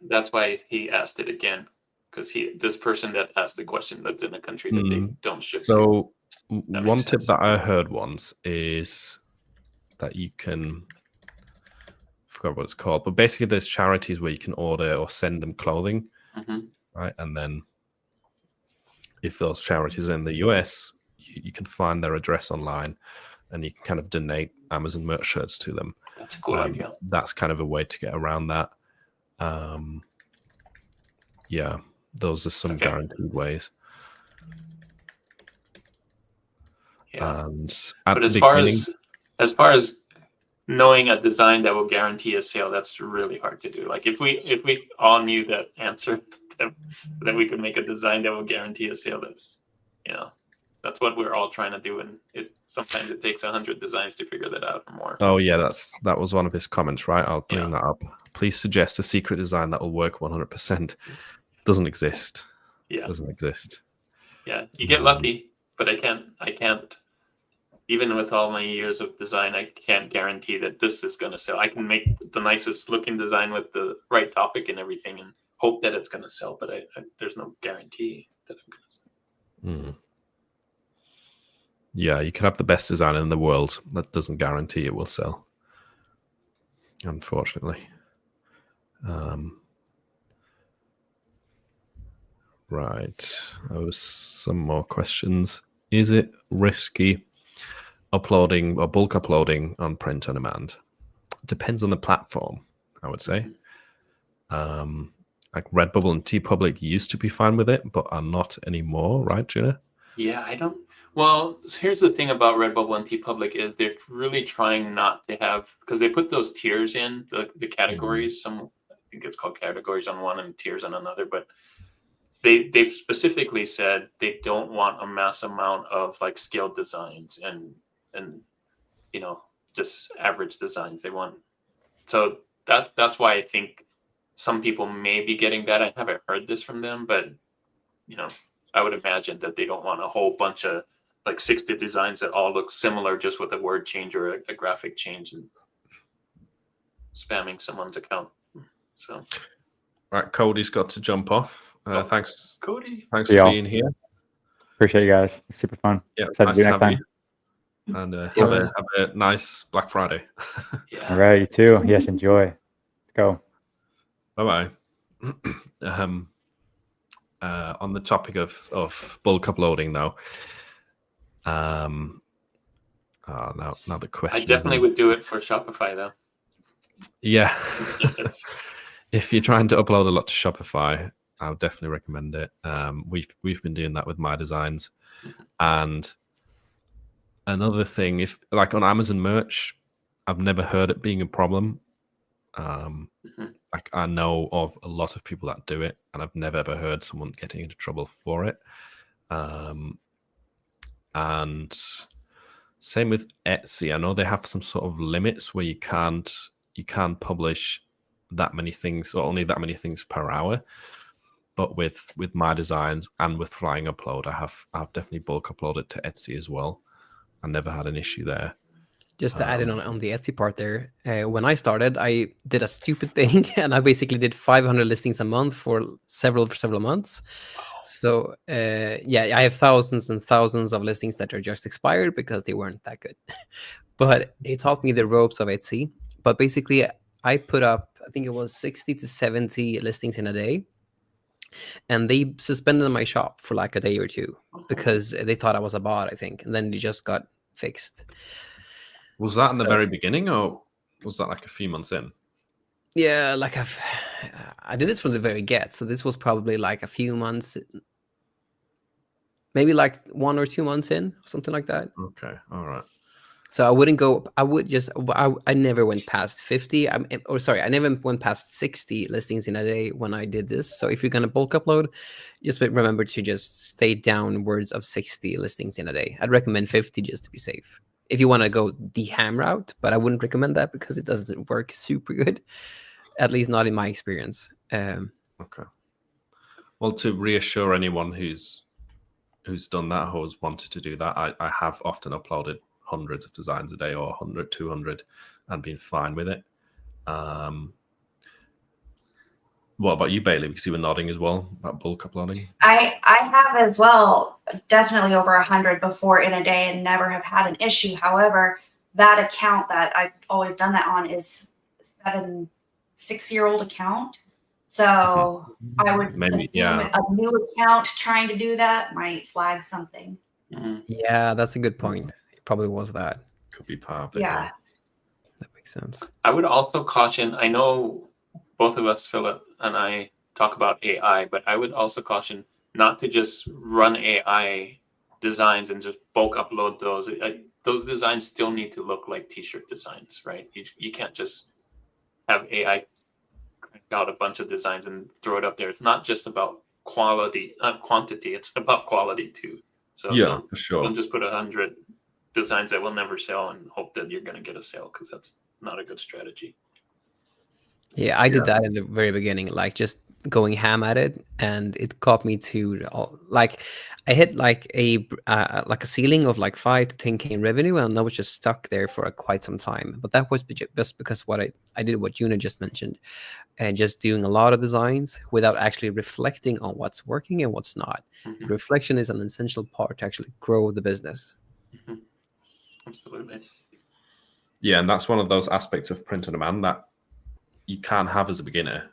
That's why he asked it again, because this person that asked the question lived in a country that they don't ship to. So one tip that I heard once is that you can, I forgot what it's called, but basically there's charities where you can order or send them clothing, right? And then if those charities are in the US, you can find their address online and you can kind of donate Amazon merch shirts to them. That's a cool idea. That's kind of a way to get around that. Those are some guaranteed ways. Yeah. And but as far as knowing a design that will guarantee a sale, that's really hard to do. Like if we all knew that answer, that we could make a design that will guarantee a sale, that's what we're all trying to do, and sometimes it takes 100 designs to figure that out or more. Oh yeah, that was one of his comments, right? I'll bring that up. Please suggest a secret design that will work 100%. Doesn't exist. Yeah, doesn't exist. Yeah, you get lucky, but I can't. Even with all my years of design, I can't guarantee that this is going to sell. I can make the nicest looking design with the right topic and everything, and hope that it's going to sell. But there's no guarantee that I'm going to sell. Yeah, you can have the best design in the world. That doesn't guarantee it will sell, unfortunately. Right. There was some more questions. Is it risky uploading or bulk uploading on print on demand? Depends on the platform, I would say. Like Redbubble and TeePublic used to be fine with it, but are not anymore, right, Gina? Yeah, I don't. Well, here's the thing about Redbubble and TeePublic is they're really trying not to have, because they put those tiers in the categories. I think it's called categories on one and tiers on another, but they've specifically said they don't want a mass amount of like scaled designs and just average designs. They want, so that's why I think some people may be getting that. I haven't heard this from them, but I would imagine that they don't want a whole bunch of like 60 designs that all look similar just with a word change or a graphic change and spamming someone's account. So, all right, Cody's got to jump off. Thanks, Cody. Thanks for being here. Appreciate you guys. It's super fun. Yeah, excited to do next time. And have a nice Black Friday. Yeah. All right, you too. Yes, enjoy. Let's go. Bye bye. On the topic of bulk uploading, though. Now the question. I definitely would do it for Shopify, though. Yeah. If you're trying to upload a lot to Shopify, I would definitely recommend it. We've been doing that with my designs. And another thing, if like on Amazon merch, I've never heard it being a problem. Like I know of a lot of people that do it, and I've never ever heard someone getting into trouble for it. And same with Etsy. I know they have some sort of limits where you can't publish that many things or only that many things per hour. But with my designs and with Flying Upload, I've definitely bulk uploaded to Etsy as well. I never had an issue there. Just to add in on the Etsy part there, when I started, I did a stupid thing, and I basically did 500 listings a month for several months. So I have thousands and thousands of listings that are just expired because they weren't that good. But it taught me the ropes of Etsy. But basically, I put up, I think it was 60 to 70 listings in a day. And they suspended my shop for like a day or two because they thought I was a bot, I think. And then it just got fixed. Was that in the very beginning, or was that like a few months in? Yeah, like I did this from the very get. So this was probably like a few months, maybe like 1 or 2 months in, something like that. Okay, all right. So I never went past 50. I never went past 60 listings in a day when I did this. So if you're going to bulk upload, just remember to just stay downwards of 60 listings in a day. I'd recommend 50 just to be safe. if you want to go the ham route, but I wouldn't recommend that because it doesn't work super good, at least not in my experience. Okay. Well, to reassure anyone who's done that, or has wanted to do that, I have often uploaded hundreds of designs a day, or 100, 200, and been fine with it. What about you, Bailey? Because you were nodding as well about bulk uploading. I have as well, definitely over 100 before in a day, and never have had an issue. However, that account that I've always done that on is 6-year-old account. So I would Maybe, assume a new account trying to do that might flag something. Yeah, that's a good point. It probably was that. Could be part of it. Yeah. That makes sense. I would also caution, I know both of us, Philip and I, talk about AI, but I would also caution not to just run AI designs and just bulk upload those. Those designs still need to look like t-shirt designs, right? You can't just have AI crank out a bunch of designs and throw it up there. It's not just about quantity, it's about quality too. So yeah, for sure. don't just put 100 designs that will never sell and hope that you're going to get a sale, because that's not a good strategy. Yeah, I did that in the very beginning, like just going ham at it, and it got me to like I hit like a ceiling of like 5 to 10K in revenue, and I was just stuck there for quite some time. But that was just because I did what Juna just mentioned, and just doing a lot of designs without actually reflecting on what's working and what's not. Mm-hmm. Reflection is an essential part to actually grow the business. Mm-hmm. Absolutely. Yeah, and that's one of those aspects of print on demand that you can have as a beginner,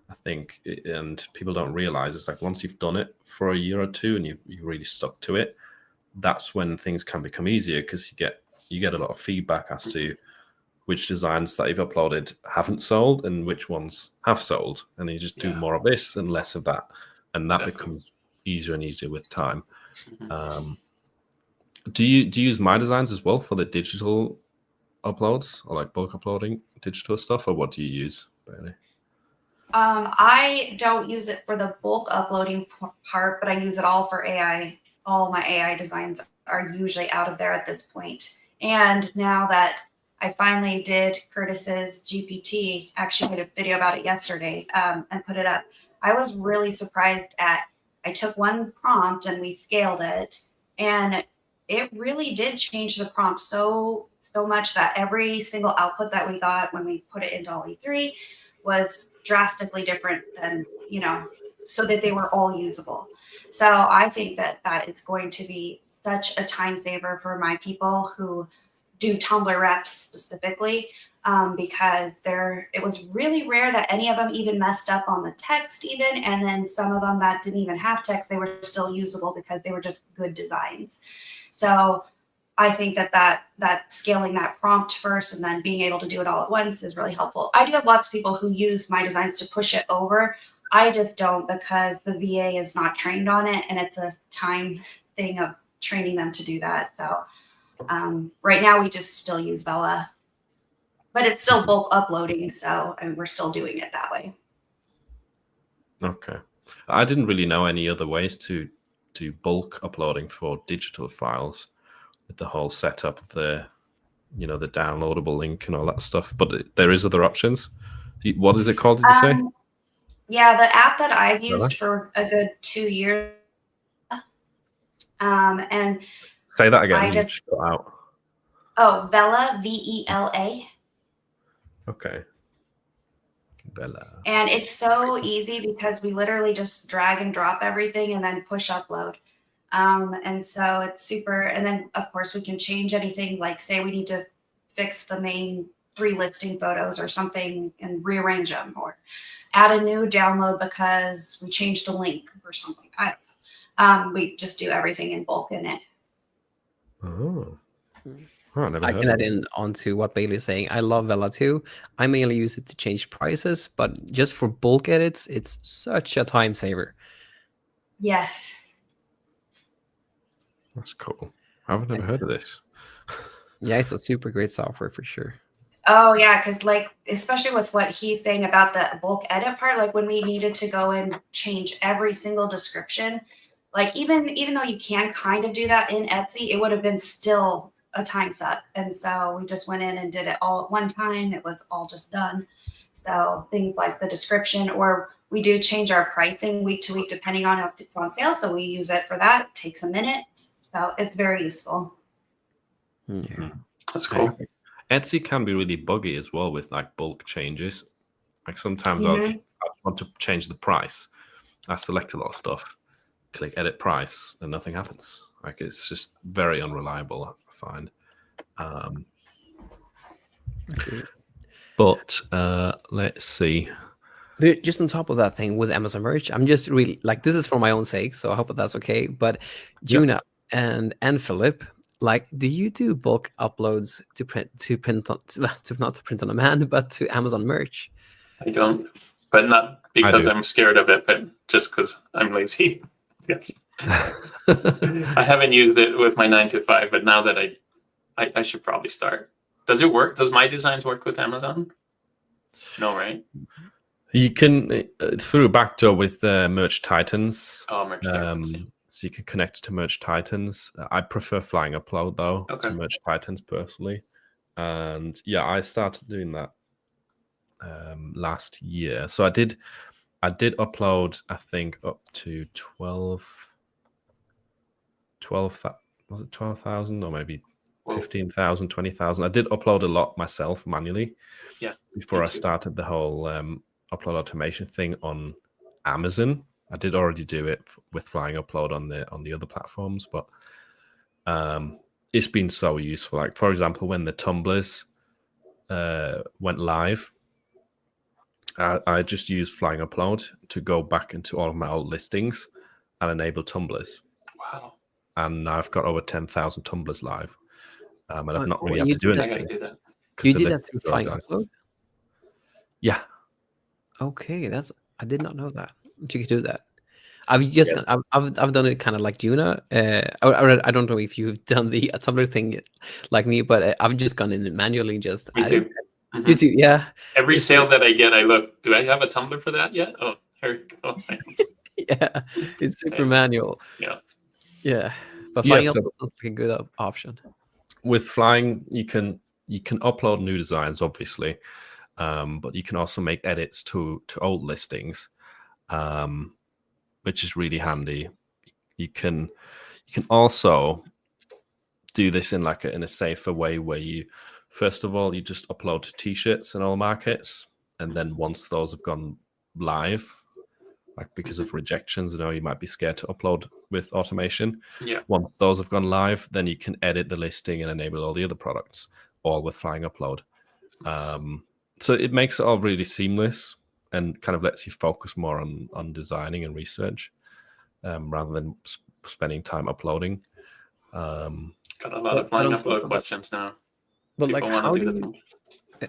I think, and people don't realize. It's like once you've done it for a year or two and you've really stuck to it, that's when things can become easier, because you get a lot of feedback as to which designs that you've uploaded haven't sold and which ones have sold, and you just do more of this and less of that, and that becomes easier and easier with time. Mm-hmm. Do you use My Designs as well for the digital uploads, or like bulk uploading digital stuff, or what do you use, Bailey? I don't use it for the bulk uploading part, but I use it all for AI. All my AI designs are usually out of there at this point. And now that I finally did Curtis's GPT, actually made a video about it yesterday, and put it up, I was really surprised I took one prompt and we scaled it, and it really did change the prompt so much that every single output that we got when we put it into E3 was drastically different than, so that they were all usable. So I think that it's going to be such a time saver for my people who do Tumblr reps specifically, because it was really rare that any of them even messed up on the text even, and then some of them that didn't even have text, they were still usable because they were just good designs. So I think that scaling that prompt first and then being able to do it all at once is really helpful. I do have lots of people who use My Designs to push it over. I just don't, because the VA is not trained on it, and it's a time thing of training them to do that. So right now we just still use Vela, but it's still bulk uploading, so we're still doing it that way. Okay. I didn't really know any other ways to do bulk uploading for digital files, with the whole setup of the downloadable link and all that stuff. But there is other options. What is it called, did you say? Yeah, the app that I've used for a good 2 years. And say that again. I You just got out. Oh, Vela, VELA. Okay. Vela. And it's so easy because we literally just drag and drop everything and then push upload. And so it's super. And then of course we can change anything, like say we need to fix the main 3 listing photos or something and rearrange them, or add a new download because we changed the link or something. I don't know. We just do everything in bulk in it. Oh. I can add in onto what Bailey's saying. I love Vela too. I mainly use it to change prices, but just for bulk edits, it's such a time saver. Yes. That's cool. I've never heard of this. Yeah, it's a super great software for sure. Oh yeah, because like especially with what he's saying about the bulk edit part, like when we needed to go and change every single description, like even though you can kind of do that in Etsy, it would have been still a time suck. And so we just went in and did it all at one time. It was all just done. So things like the description, or we do change our pricing week to week depending on if it's on sale. So we use it for that. It takes a minute. So it's very useful. Yeah. That's cool. Etsy can be really buggy as well with like bulk changes. Like sometimes I want to change the price. I select a lot of stuff, click edit price, and nothing happens. Like it's just very unreliable, I find. But let's see. But just on top of that thing with Amazon merch, I'm just really like, this is for my own sake, so I hope that that's okay. But Juna and Philip, like, do you do bulk uploads not to print on demand, but to Amazon merch? I don't, but not because I'm scared of it, but just because I'm lazy. Yes. I haven't used it with my 9 to 5, but now that I should probably start. Does it work? Does my designs work with Amazon? No, right? You can through backdoor with Merch Titans. Oh, Merch Titans. So you can connect to Merch Titans. I prefer Flying Upload though to Merch Titans personally. And yeah, I started doing that last year. So I did upload, I think, up to 12,000 or maybe 15,000, 20,000. I did upload a lot myself manually. Yeah. Before I started the whole upload automation thing on Amazon. I did already do it with Flying Upload on the other platforms, but it's been so useful. Like for example, when the tumblers went live, I just used Flying Upload to go back into all of my old listings and enable tumblers. Wow. And I've got over 10,000 tumblers live. And I've not really had to do anything. You did that through Flying Upload? Yeah. Okay, I did not know that you could do that. I've done it kind of like Juna. I don't know if you've done the Tumblr thing like me, but I've just gone in manually. Just me too. You too, yeah. Every sale that I get, I look. Do I have a Tumblr for that yet? Oh, here we go. Yeah, it's super manual. Yeah. But Flying Upload sounds like a good option. With Flying, you can upload new designs, obviously, but you can also make edits to old listings, which is really handy. You can also do this in a safer way, where you first of all you just upload to t-shirts in all markets, and then once those have gone live, like because of rejections, you might be scared to upload with automation. Yeah. Once those have gone live, then you can edit the listing and enable all the other products, all with Flying Upload. So it makes it all really seamless and kind of lets you focus more on designing and research rather than spending time uploading. Got a lot of Flying Upload questions now. But like,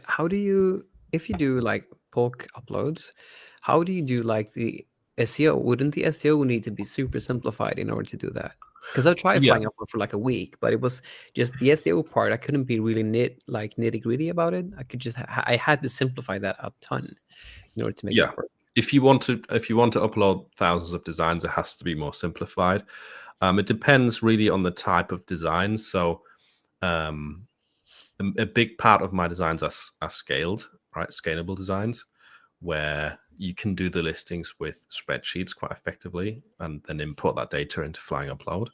how do you, if you do like bulk uploads, how do you do like the SEO? Wouldn't the SEO need to be super simplified in order to do that? Because I've tried Flying Upload for like a week, but it was just the SEO part. I couldn't be really nitty gritty about it. I had to simplify that a ton in order to make it work. If you want to upload thousands of designs, it has to be more simplified. It depends really on the type of design. So a big part of my designs are scaled, right? Scalable designs, where you can do the listings with spreadsheets quite effectively and then import that data into Flying Upload.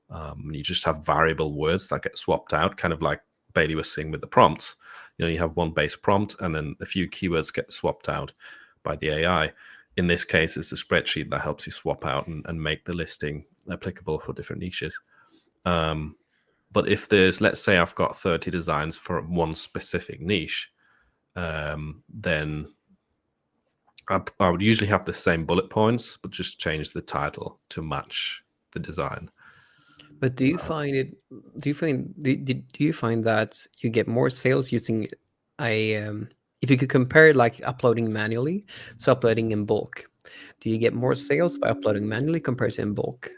And you just have variable words that get swapped out, kind of like Bailey was saying with the prompts. You have one base prompt and then a few keywords get swapped out by the AI. In this case, it's a spreadsheet that helps you swap out and make the listing applicable for different niches. But if let's say I've got 30 designs for one specific niche, then I would usually have the same bullet points, but just change the title to match the design. But do you find that you get more sales using if you could compare like uploading manually to uploading in bulk, do you get more sales by uploading manually compared to in bulk?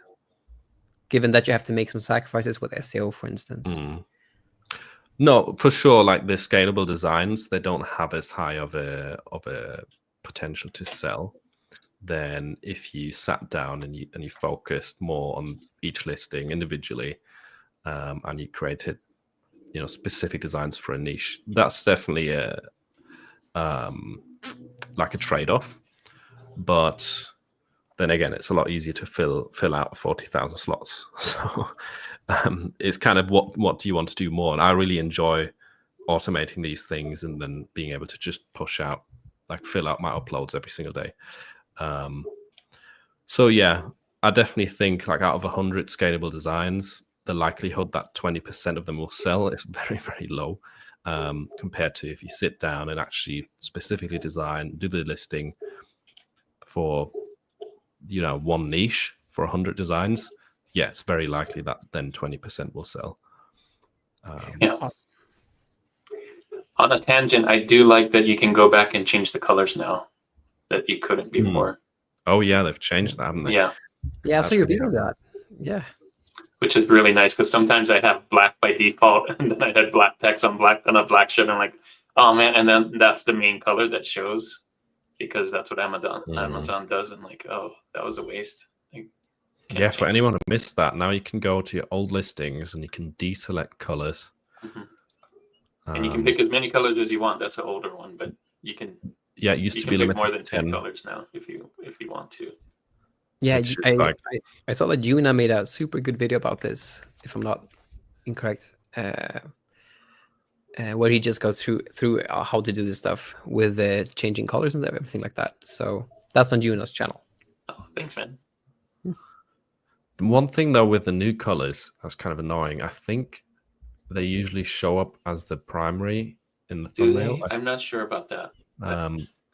Given that you have to make some sacrifices with SEO, for instance. No, for sure. Like the scalable designs, they don't have as high of a potential to sell than if you sat down and you focused more on each listing individually, and you created specific designs for a niche. That's definitely a like a trade-off. But then again, it's a lot easier to fill out 40,000 slots. So it's kind of what do you want to do more? And I really enjoy automating these things and then being able to just push out, like fill out my uploads every single day. So yeah, I definitely think like out of 100 scalable designs, the likelihood that 20% of them will sell is very, very low compared to if you sit down and actually specifically design, do the listing for one niche for 100 designs. Yeah, it's very likely that then 20% will sell. Yeah. On a tangent, I do like that you can go back and change the colors now that you couldn't before. Oh yeah, they've changed that, haven't they? Yeah. Yeah, That's so you're really doing that. Yeah. Which is really nice because sometimes I have black by default and then I had black text on a black shirt. And I'm like, oh man, and then that's the main color that shows because that's what Amazon does. And like, oh, that was a waste. Yeah, for anyone who missed that, now you can go to your old listings and you can deselect colors. And you can pick as many colors as you want. That's an older one, but you can. Yeah, it used to be pick limited more than to 10 colors now if you want to. Yeah, Which is I saw that Juna made a super good video about this, if I'm not incorrect, where he just goes through how to do this stuff with changing colors and everything like that. So that's on Juna's channel. Oh, thanks, man. One thing though with the new colors that's kind of annoying. I think they usually show up as the primary in the thumbnail. I'm not sure about that.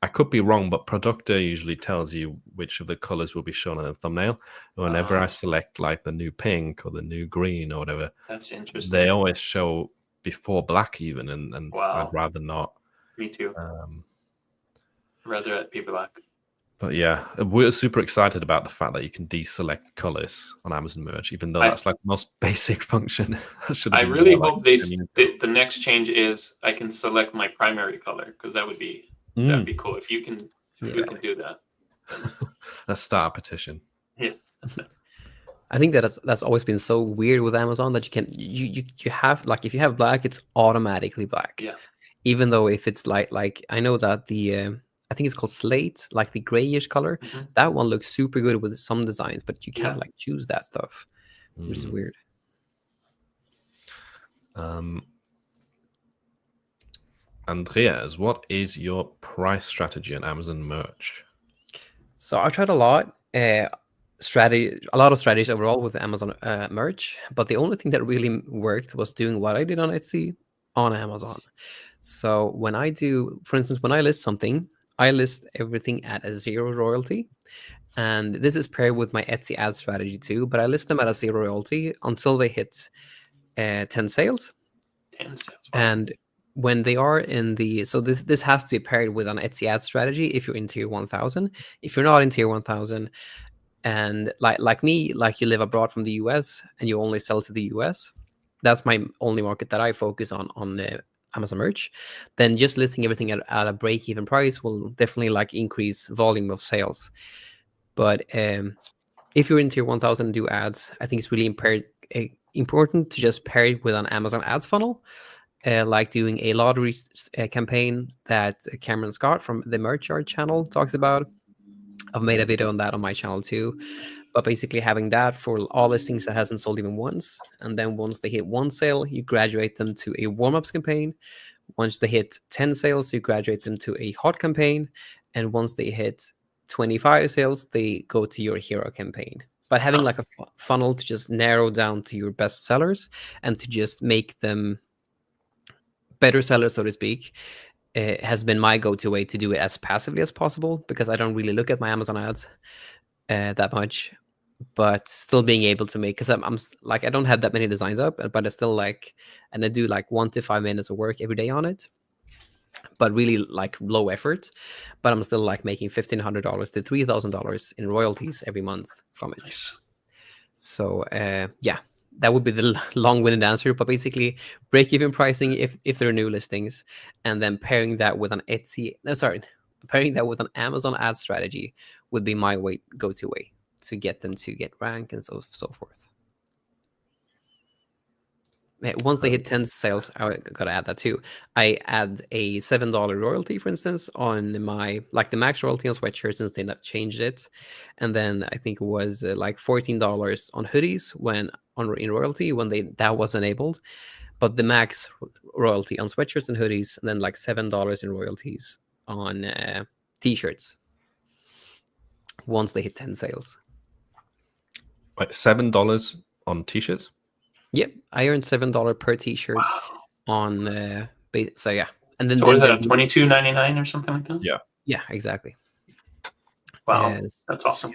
I could be wrong, but Productor usually tells you which of the colors will be shown in the thumbnail. Whenever I select like the new pink or the new green or whatever, that's interesting. They always show before black even, and wow. I'd rather not. Me too. Rather it be black. But yeah, we're super excited about the fact that you can deselect colors on Amazon Merch, even though that's like the most basic function. I really hope the next change is I can select my primary color because that would be that'd be cool if you can do that. Let's start a petition. Yeah. I think that's always been so weird with Amazon that you have like if you have black, it's automatically black. Yeah. Even though if it's like I know that the I think it's called slate, like the grayish color. That one looks super good with some designs, but you can't like choose that stuff, which is weird. Andreas, what is your price strategy on Amazon Merch? So I tried a lot of strategies overall with Amazon Merch, but the only thing that really worked was doing what I did on Etsy on Amazon. So when I do, for instance, when I list something, I list everything at a 0 royalty. And this is paired with my Etsy ad strategy too, but I list them at a 0 royalty until they hit 10 sales. 10 sales. Wow. And when they are in the, so this has to be paired with an Etsy ad strategy if you're in tier 1000. If you're not in tier 1000, and like me, like you live abroad from the US and you only sell to the US, that's my only market that I focus on Amazon Merch, then just listing everything at a break-even price will definitely like increase volume of sales. But if you're in tier 1000 and do ads, I think it's really important to just pair it with an Amazon ads funnel, like doing a lottery campaign that Cameron Scott from the Merch Yard channel talks about. I've made a video on that on my channel too. But basically having that for all listings that hasn't sold even once. And then once they hit 1 sale, you graduate them to a warm-ups campaign. Once they hit 10 sales, you graduate them to a hot campaign. And once they hit 25 sales, they go to your hero campaign. But having like a funnel to just narrow down to your best sellers and to just make them better sellers, so to speak, has been my go-to way to do it as passively as possible, because I don't really look at my Amazon ads that much, but still being able to make, because I'm like, I don't have that many designs up, but I still like, and I do like 1 to 5 minutes of work every day on it, but really like low effort, but I'm still like making $1,500 to $3,000 in royalties every month from it. Nice. So yeah, that would be the long-winded answer, but basically break-even pricing if there are new listings, and then pairing that with an pairing that with an Amazon ad strategy would be my go-to way to get them to get rank and so forth. once they hit 10 sales, I gotta add that too. I add a $7 royalty, for instance, on my the max royalty on sweatshirts since they not changed it, and then I think it was like $14 on hoodies in royalty when that was enabled, but the max royalty on sweatshirts and hoodies, and then like $7 in royalties on t-shirts once they hit 10 sales. Wait, $7 on t-shirts? Yep, I earned $7 per t-shirt on so yeah. And then So what is that, $22.99 or something like that? Yeah, exactly. Wow, that's awesome.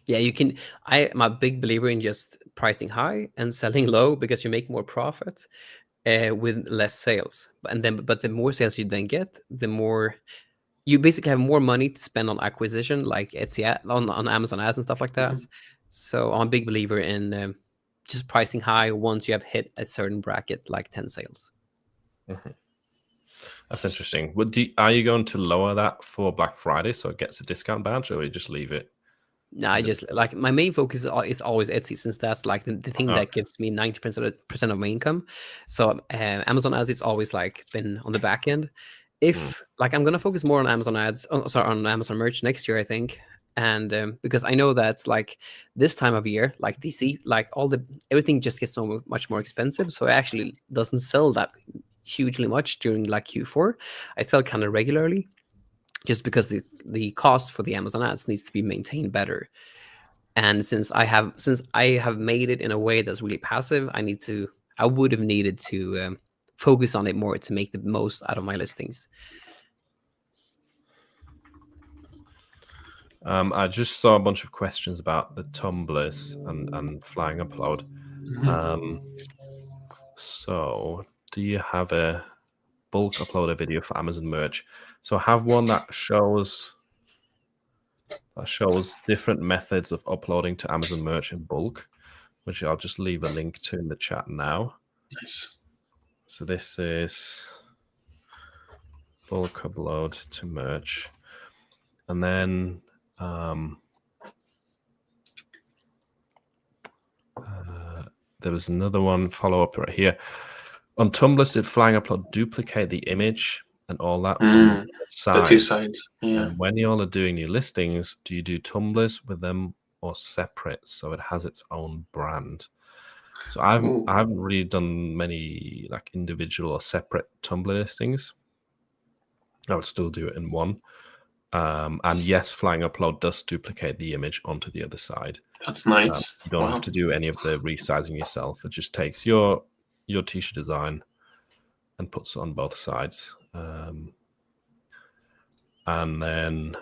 Yeah, you can. I'm a big believer in just pricing high and selling low because you make more profit with less sales. But the more sales you then get, the more you basically have more money to spend on acquisition, like Etsy on Amazon ads and stuff like that. Mhm. So I'm a big believer in just pricing high once you have hit a certain bracket, like 10 sales. That's interesting. Are you going to lower that for Black Friday so it gets a discount badge, or you just leave it? No, I just like my main focus is always Etsy, since that's like the thing that gives me 90% of my income. So Amazon ads, it's always like been on the back end. If like I'm gonna focus more on Amazon ads, on Amazon merch next year, I think, and because I know that like this time of year, like DC, like everything just gets so much more expensive, so it actually doesn't sell that hugely much during like Q4. I sell kind of regularly, just because the cost for the Amazon ads needs to be maintained better. And since I have made it in a way that's really passive, I would have needed to focus on it more to make the most out of my listings. I just saw a bunch of questions about the tumblers and flying upload. So do you have a bulk uploader video for Amazon merch? So I have one that shows different methods of uploading to Amazon merch in bulk, which I'll just leave a link to in the chat now. Nice. So this is bulk upload to merch. And then there was another one follow-up right here. On Tumblr, did flying upload duplicate the image and all that? The two sides. Yeah. And when y'all are doing your listings, do you do Tumblrs with them or separate so it has its own brand? So I haven't really done many like individual or separate Tumblr listings. I would still do it in one. And yes, flying upload does duplicate the image onto the other side. That's nice. You don't have to do any of the resizing yourself. It just takes your t-shirt design and puts it on both sides. And then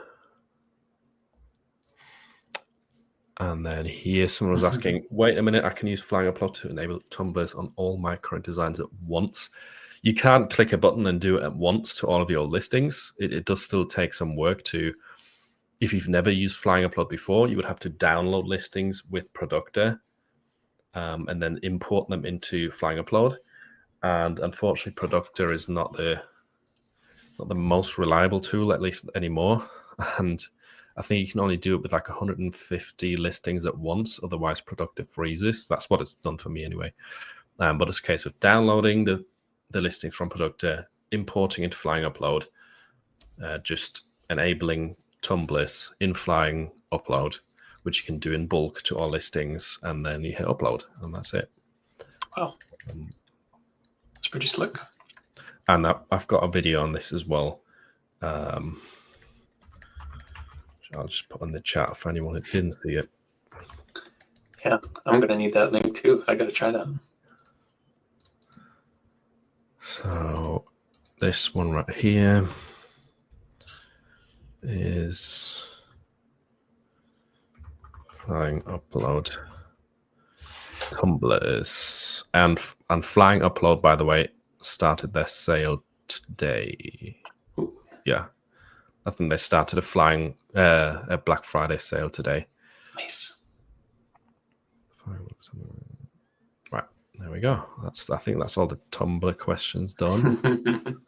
here someone was asking, wait a minute, I can use flying upload to enable tumblers on all my current designs at once. You can't click a button and do it at once to all of your listings. It does still take some work to, if you've never used flying upload before, you would have to download listings with Productor and then import them into flying upload. And unfortunately, Productor is not the most reliable tool, at least anymore. And I think you can only do it with like 150 listings at once. Otherwise, Productor freezes. That's what it's done for me anyway. But it's a case of downloading the listings from Productor, importing into flying upload, just enabling tumblers in flying upload, which you can do in bulk to all listings, and then you hit upload, and that's it. Wow. It's pretty slick. And I've got a video on this as well. I'll just put in the chat for anyone who didn't see it. Yeah, I'm gonna need that link too. I gotta try that. So this one right here is flying upload tumblers, and flying upload, by the way, started their sale today. Ooh. Yeah, I think they started a Black Friday sale today. Nice. Right, there we go. I think that's all the Tumblr questions done.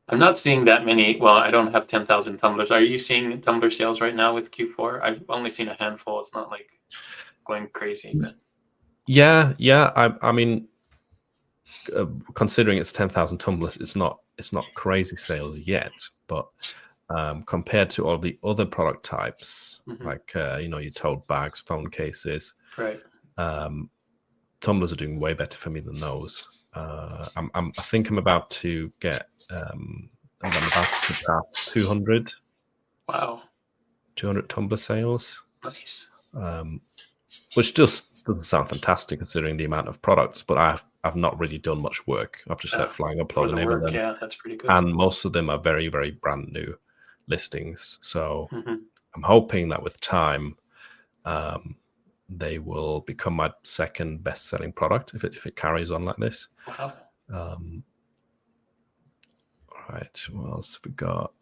I'm not seeing that many. Well, I don't have 10,000 tumblers. Are you seeing Tumblr sales right now with Q4? I've only seen a handful. It's not like going crazy, but Yeah. I mean, considering it's 10,000 tumblers, it's not crazy sales yet, but compared to all the other product types, like your tote bags, phone cases, Right. Tumblers are doing way better for me than those. I think I'm about to get I'm about to pass 200 Wow. tumbler sales, Nice. which just doesn't sound fantastic considering the amount of products, but I've not really done much work. I've just let Flying For upload the a name of work, them, yeah, that's pretty good. and most of them are very, very brand new listings. So Mhm. I'm hoping that with time, they will become my second best-selling product if it carries on like this. Wow. Right, what else have we got?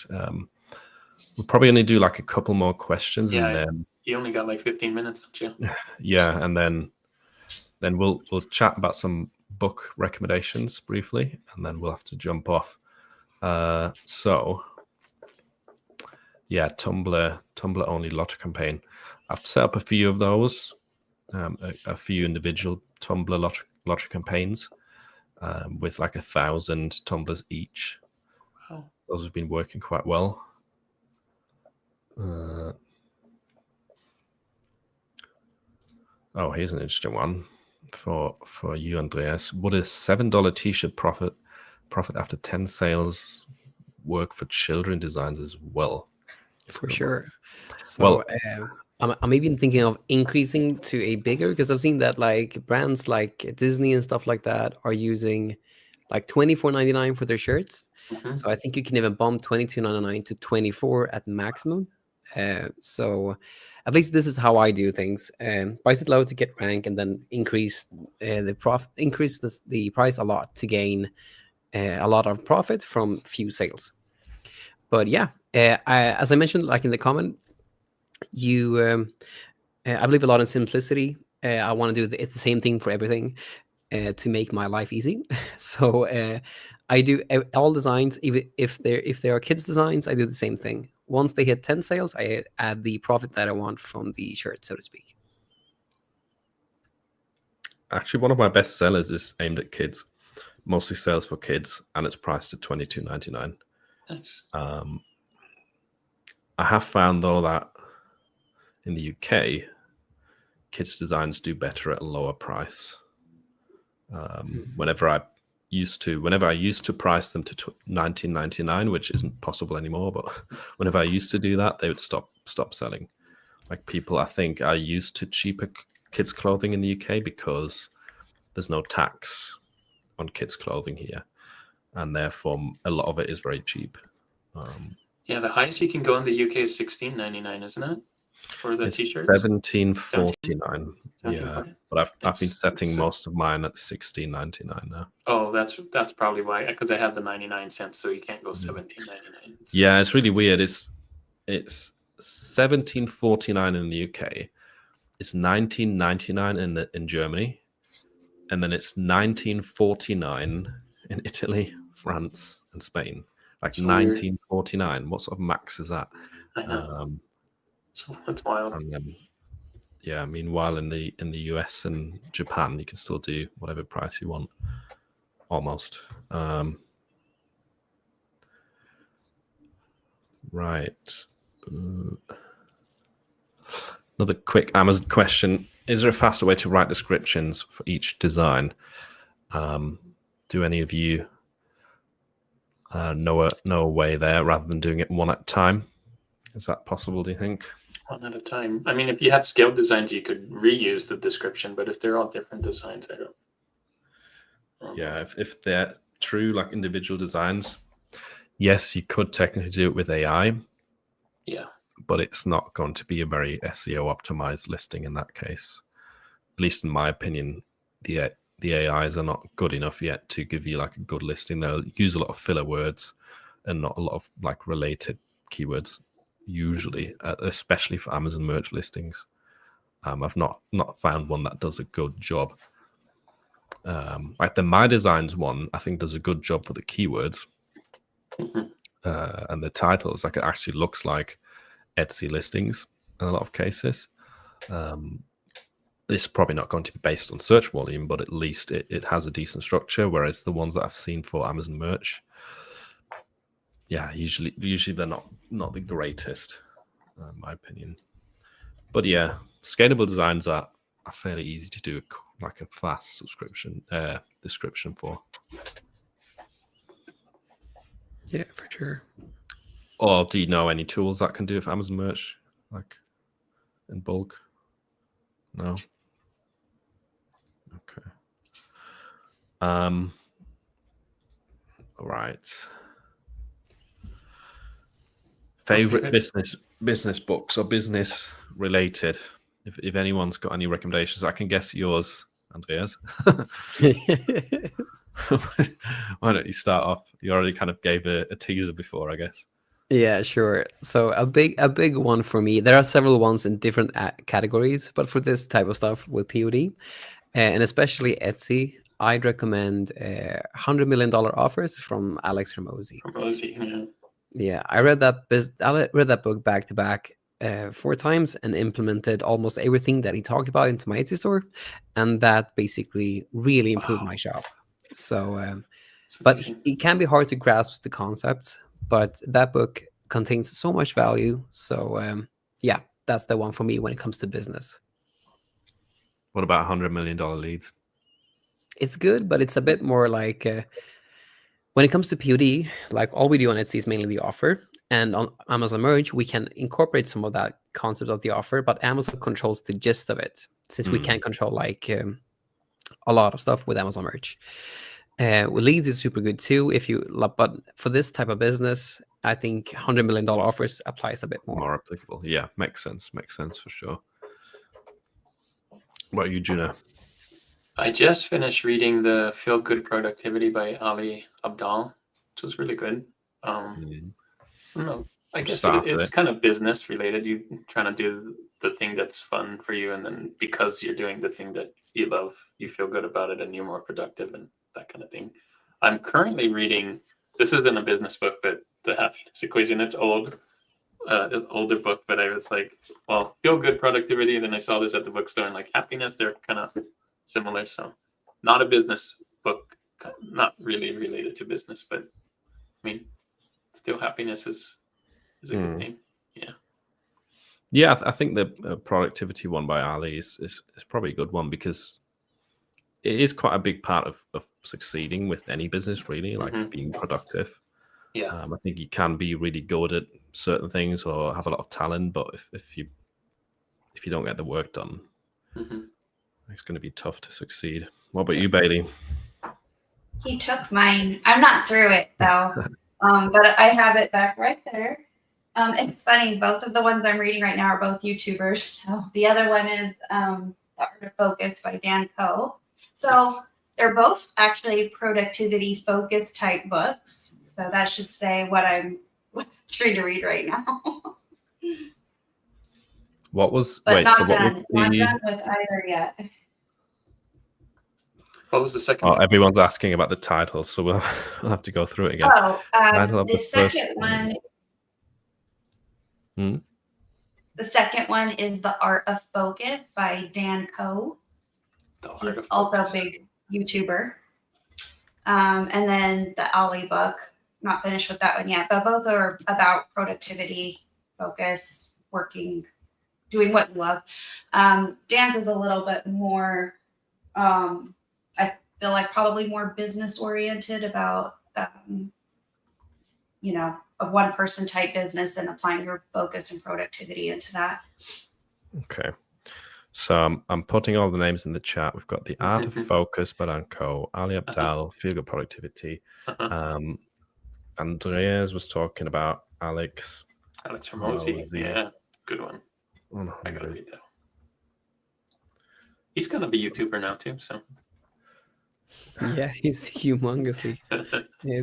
We'll probably only do like a couple more questions, Yeah, and then you only got like 15 minutes, don't you? yeah, and then we'll chat about some book recommendations briefly, and then we'll have to jump off. So yeah, Tumblr only lottery campaign. I've set up a few of those, a few individual Tumblr lottery campaigns with like 1,000 tumblers each. Wow. Those have been working quite well. Oh, here's an interesting one for you, Andreas. Would a $7 t-shirt profit after 10 sales work for children designs as well? For sure. So Well, I'm even thinking of increasing to a bigger, because I've seen that like brands like Disney and stuff like that are using like $24.99 for their shirts. Mhm. So I think you can even bump $22.99 to $24 at maximum. So at least this is how I do things. Price it low to get rank, and then increase the price a lot to gain a lot of profit from few sales. But yeah, as I mentioned, like in the comment, I believe a lot in simplicity. I want to do it's the same thing for everything to make my life easy. So I do all designs, even if there are kids designs, I do the same thing. Once they hit 10 sales, I add the profit that I want from the shirt, so to speak. Actually, one of my best sellers is aimed at kids, mostly sales for kids, and it's priced at $22.99. Nice. I have found though that in the UK, kids designs do better at a lower price. Whenever I used to price them to $19.99, which isn't possible anymore, but whenever I used to do that, they would stop selling. Like, people, I think, are used to cheaper kids clothing in the UK because there's no tax on kids clothing here, and therefore a lot of it is very cheap. Yeah, the highest you can go in the UK is $16.99, isn't it? For the It's t-shirts. $17.49. Yeah, but I've been setting it's- most of mine at $16.99 now. Oh, that's probably why, because I have the 99 cents, so you can't go $17.99. Yeah, it's really weird. It's $17.49 in the UK. It's $19.99 in Germany, and then it's $19.49 in Italy, France, and Spain. Like So weird. $19.49. What sort of max is that? I know. It's wild. And then, yeah, meanwhile in the US and Japan, you can still do whatever price you want, almost. Right. Another quick Amazon question: is there a faster way to write descriptions for each design? Do any of you know a way there rather than doing it one at a time? Is that possible, do you think? One at a time. I mean, if you have scaled designs, you could reuse the description, but if they're all different designs, I don't. Yeah, if they're true, like individual designs, yes, you could technically do it with AI. Yeah. But it's not going to be a very SEO optimized listing in that case. At least in my opinion, the AIs are not good enough yet to give you like a good listing. They'll use a lot of filler words and not a lot of like related keywords usually, especially for Amazon merch listings. I've not found one that does a good job. Like the My Designs one, I think does a good job for the keywords and the titles. Like, it actually looks like Etsy listings in a lot of cases. this is probably not going to be based on search volume, but at least it has a decent structure. Whereas the ones that I've seen for Amazon merch, yeah, usually they're not the greatest, in my opinion. But yeah, scalable designs are fairly easy to do, like a fast subscription description for. Yeah, for sure. Or do you know any tools that can do it for Amazon merch, like in bulk? No. Okay. All right. Favorite business books or business related. If anyone's got any recommendations, I can guess yours, Andreas. Why don't you start off? You already kind of gave a teaser before, I guess. Yeah, sure. So a big one for me. There are several ones in different categories, but for this type of stuff with POD, and especially Etsy, I'd recommend $100 Million Offers from Alex Hormozi. Yeah. Yeah, I read that book back to back 4 times and implemented almost everything that he talked about into my Etsy store, and that basically really improved my shop. So, but it can be hard to grasp the concepts. But that book contains so much value. So yeah, that's the one for me when it comes to business. What about $100 million leads? It's good, but it's a bit more like when it comes to POD, like all we do on Etsy is mainly the offer. And on Amazon Merch, we can incorporate some of that concept of the offer, but Amazon controls the gist of it, since we can't control like a lot of stuff with Amazon Merch. With leads is super good too. But for this type of business, I think $100 Million Offers applies a bit more applicable. Yeah, makes sense for sure. What about you, Juno? I just finished reading the Feel Good Productivity by Ali Abdaal, which was really good. I don't know. I guess it's kind of business related. You trying to do the thing that's fun for you, and then because you're doing the thing that you love, you feel good about it, and you're more productive and that kind of thing. I'm currently reading. This isn't a business book, but The Happiness Equation. It's old, an older book, but I was like, well, Feel Good Productivity. And then I saw this at the bookstore, and like happiness, they're kind of similar. So, not a business book, not really related to business, but I mean, still happiness is a good thing. Yeah. Yeah, I think the productivity one by Ali is probably a good one, because it is quite a big part of succeeding with any business, really, like being productive. Yeah. I think you can be really good at certain things or have a lot of talent, but if you don't get the work done, it's going to be tough to succeed. What about you, Bailey? He took mine. I'm not through it though, but I have it back right there. It's funny. Both of the ones I'm reading right now are both YouTubers. So the other one is The Art of Focus by Dan Koe. So they're both actually productivity focused type books. So that should say what I'm trying to read right now. What was but wait? Not so done. what was the? Not done with either yet. What was the second Oh, one? everyone's asking about the title, so we'll have to go through it again. Oh, the second one. The second one is The Art of Focus by Dan Koe. He's also a big YouTuber. And then the Ali book, not finished with that one yet, but both are about productivity, focus, working, doing what you love. Dan's is a little bit more, I feel like probably more business oriented about, a one person type business and applying your focus and productivity into that. Okay. So I'm putting all the names in the chat. We've got The Art of Focus by Dan Koe, Ali Abdaal, Feel Good Productivity. Andreas was talking about Alex Hormozi. Yeah, good one. I gotta read that. He's gonna be a YouTuber now too, so. Yeah, he's humongously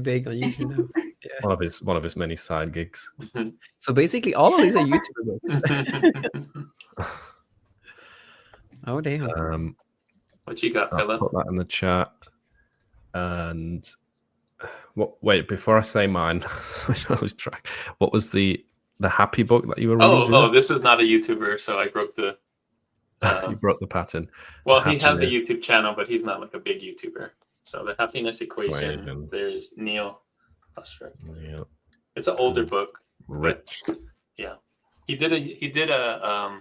big on YouTube now. Yeah. One of his many side gigs. So basically, all of these are YouTuber books. Oh damn! What you got, Philip? Put that in the chat. And wait, before I say mine, I lose track. What was the happy book that you were reading? Oh, this is not a YouTuber, so I broke the He broke the pattern. Well, he has a Happiness. YouTube channel, but he's not like a big YouTuber. So the happiness equation. Equation. There's Neil Ostrak. Yeah. It's an older book. Rich. He did a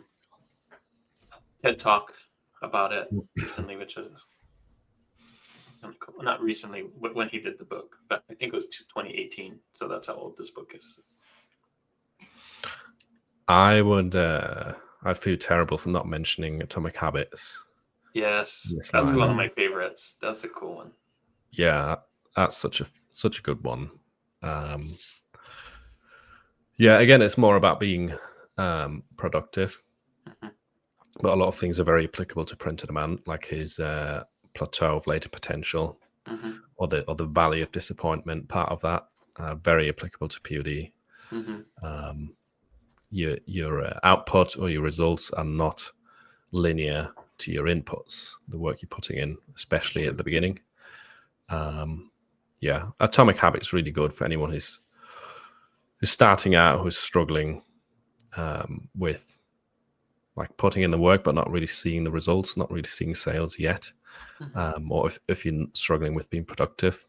TED talk about it recently, which was really cool. Not recently, when he did the book, but I think it was 2018. So that's how old this book is. I would. I feel terrible for not mentioning Atomic Habits. Yes, Yes, that's I one of know. my favorites. That's a cool one. Yeah, that's such a good one. Yeah, again, it's more about being productive, Mhm. but a lot of things are very applicable to print on demand, like his plateau of latent potential, Mhm. or the valley of disappointment. Part of that, very applicable to POD. Mhm. Your output or your results are not linear to your inputs, the work you're putting in, especially at the beginning. Yeah, Atomic Habits really good for anyone who's starting out, who's struggling with like putting in the work but not really seeing the results, not really seeing sales yet, Mhm. or if you're struggling with being productive.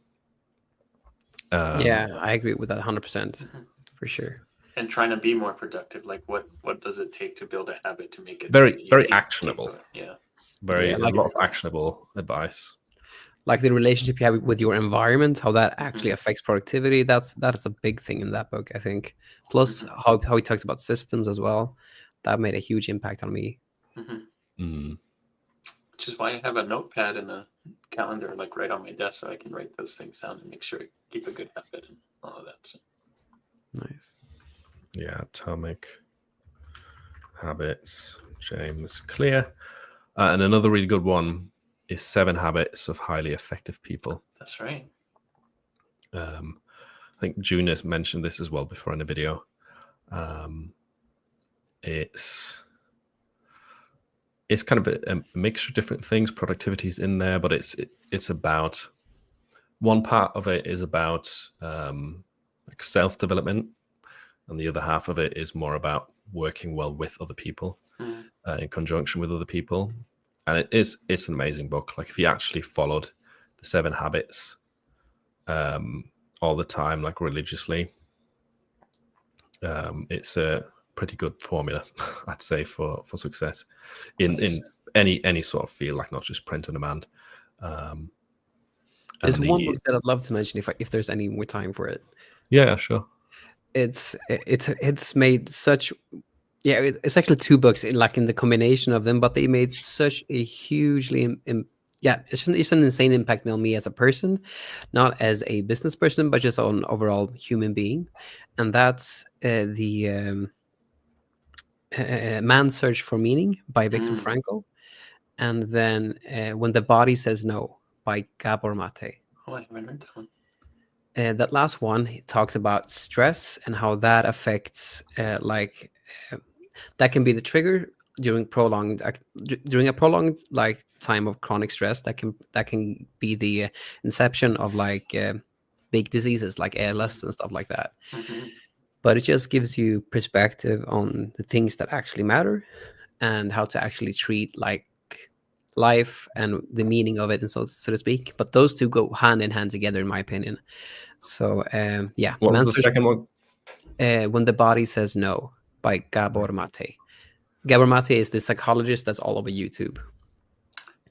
Yeah, I agree with that 100% Mhm. for sure. And trying to be more productive, like what does it take to build a habit to make it Very- so that you very keep actionable. going? Yeah. Very Yeah, a like- lot of actionable advice. Like the relationship you have with your environment, how that actually Mhm. affects productivity. That is a big thing in that book, I think. Plus, Mhm. how he talks about systems as well. That made a huge impact on me. Mhm. Mm. Which is why I have a notepad and a calendar like right on my desk, so I can write those things down and make sure I keep a good habit and all of that. So. Nice. Yeah, Atomic Habits, James Clear. And another really good one is 7 Habits of Highly Effective People. That's right. I think June has mentioned this as well before in the video. It's kind of a mixture of different things. Productivity is in there, but it's about, one part of it is about like self-development, and the other half of it is more about working well with other people, Mhm. in conjunction with other people. And it's an amazing book. Like if you actually followed the 7 Habits all the time, like religiously, it's a pretty good formula, I'd say, for success in Nice. any sort of field, like not just print on demand. There's and one book that I'd love to mention if there's any more time for it. Yeah, sure. It's made such, yeah, it's actually 2 books in the combination of them, but they made such a hugely yeah, it's an insane impact on me as a person, not as a business person, but just on overall human being, and that's the Man's Search for Meaning by Viktor Mm. Frankl, and then When the Body Says No by Gabor Mate. Oh, I haven't read that one. That last one, he talks about stress and how that affects that can be the trigger during a prolonged like time of chronic stress. That can be the inception of big diseases like ALS and stuff like that. Mhm. But it just gives you perspective on the things that actually matter and how to actually treat like life and the meaning of it, and so to speak. But those two go hand in hand together, in my opinion. So yeah, What was Man's the Search- second one? When the Body Says No by Gabor Mate. Gabor Mate is the psychologist that's all over YouTube.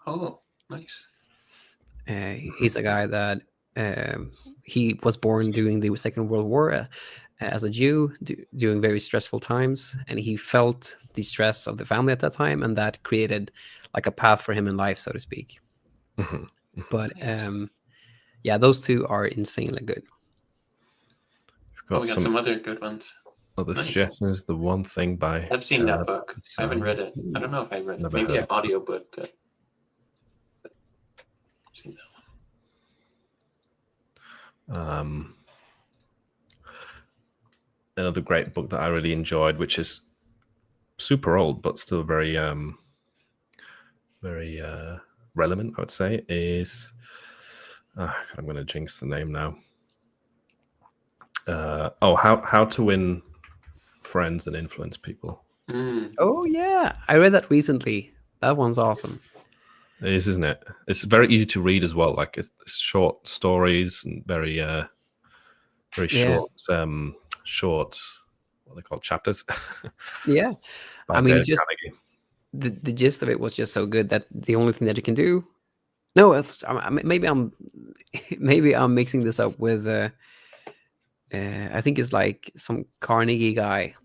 Oh, nice. He's a guy that he was born during the Second World War as a Jew during very stressful times, and he felt the stress of the family at that time, and that created like a path for him in life, so to speak. Mhm. But Nice. yeah, those two are insanely good. We've Oh, got we got some some other good ones. other Nice. suggestions. The One Thing by I've seen that book. I haven't read it. I don't know if I read it. Never Maybe heard. an audio book. But I've seen that one. Another great book that I really enjoyed, which is super old but still very very relevant, I would say, is I'm going to jinx the name now. How to Win Friends and Influence People. Mm. Oh yeah, I read that recently. That one's awesome. It is, isn't it? It's very easy to read as well. Like it's short stories and very very Yeah. short what are they called, chapters. Yeah. By I mean, Dale it's just Carnegie. the gist of it was just so good that the only thing that you can do. No, maybe I'm mixing this up with. I think it's like some Carnegie guy.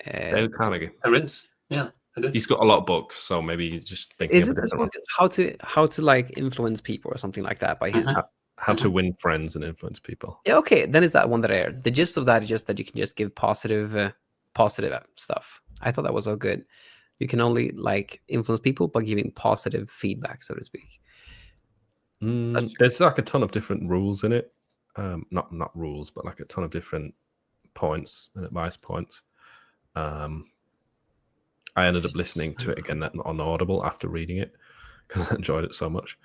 Dale Carnegie. There is. Yeah, it is. He's got a lot of books, so maybe you just thinking Is of a it this different one? one. How to like influence people or something like that by him? Mhm. How to win friends and influence people. Yeah, okay, then is that one that I aired. The gist of that is just that you can just give positive stuff. I thought that was so good. You can only like influence people by giving positive feedback, so to speak. There's like a ton of different rules in it. Not rules, but like a ton of different points and advice points. I ended up listening to it again on Audible after reading it because I enjoyed it so much.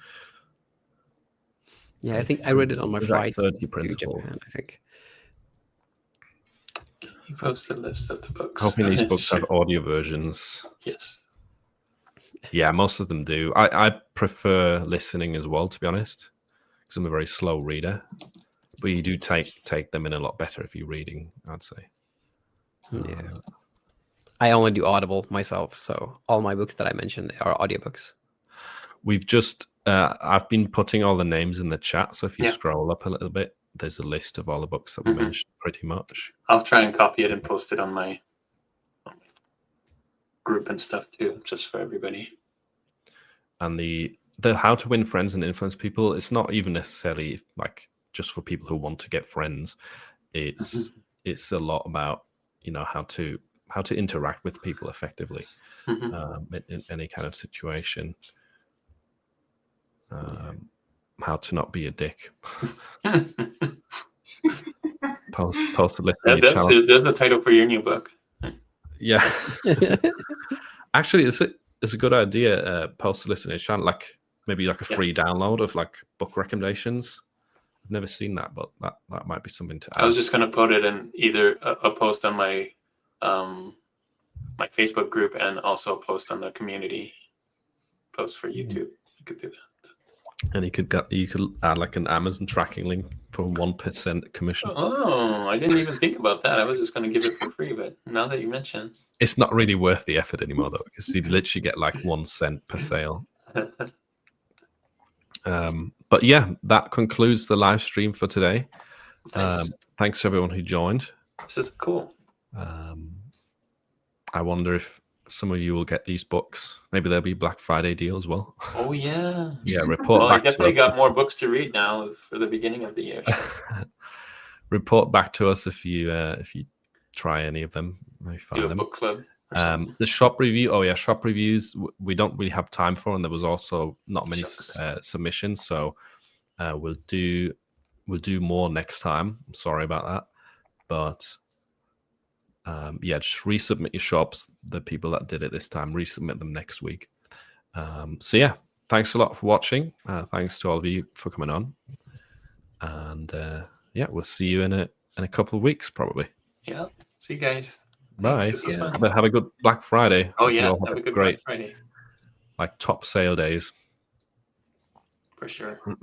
Yeah, I think I read it on my There's like flight 30 to principles. Japan, I think. He posted a list of the books. Hoping these books have audio versions. Yes. Yeah, most of them do. I prefer listening as well, to be honest, because I'm a very slow reader. But you do take them in a lot better if you're reading, I'd say. Yeah. I only do Audible myself, so all my books that I mentioned are audiobooks. We've just I've been putting all the names in the chat, so if you Yeah. scroll up a little bit, there's a list of all the books that we Mhm. mentioned pretty much. I'll try and copy it and post it on my group and stuff too, just for everybody. And the how to win friends and influence people, it's not even necessarily like just for people who want to get friends. It's a lot about, you know, how to interact with people effectively in any kind of situation. How to not be a dick. Post a list on your channel. There's the title for your new book. Yeah. Actually, it's a good idea. Post a list on your channel, like maybe like a free download of like book recommendations. I've never seen that, but that might be something to add. I was just gonna put it in either a post on my my Facebook group and also a post on the community post for YouTube. You could do that. And you could add like an Amazon tracking link for 1% commission. Oh, I didn't even think about that. I was just gonna give it for free, but now that you mention, It's not really worth the effort anymore though, because you literally get like 1 cent per sale. But yeah, that concludes the live stream for today. nice. Thanks to everyone who joined. This is cool. I wonder if some of you will get these books. Maybe there'll be Black Friday deal as well. Oh yeah. Yeah, report Well, I back to definitely us. got more books to read now for the beginning of the year. So. Report back to us if you try any of them. Maybe find Do a them. book club. Or something. The shop review. Oh yeah, shop reviews. We don't really have time for, and there was also not many Shucks. submissions. So we'll do more next time. I'm sorry about that, but yeah, just resubmit your shops. The people that did it this time, resubmit them next week. So yeah, thanks a lot for watching. Thanks to all of you for coming on, and yeah, we'll see you in a couple of weeks probably. Yeah. See you guys. Bye. Thanks, this was fun. Have a good Black Friday. Oh Hope you yeah, all have a good great Black Friday like top sale days. for sure.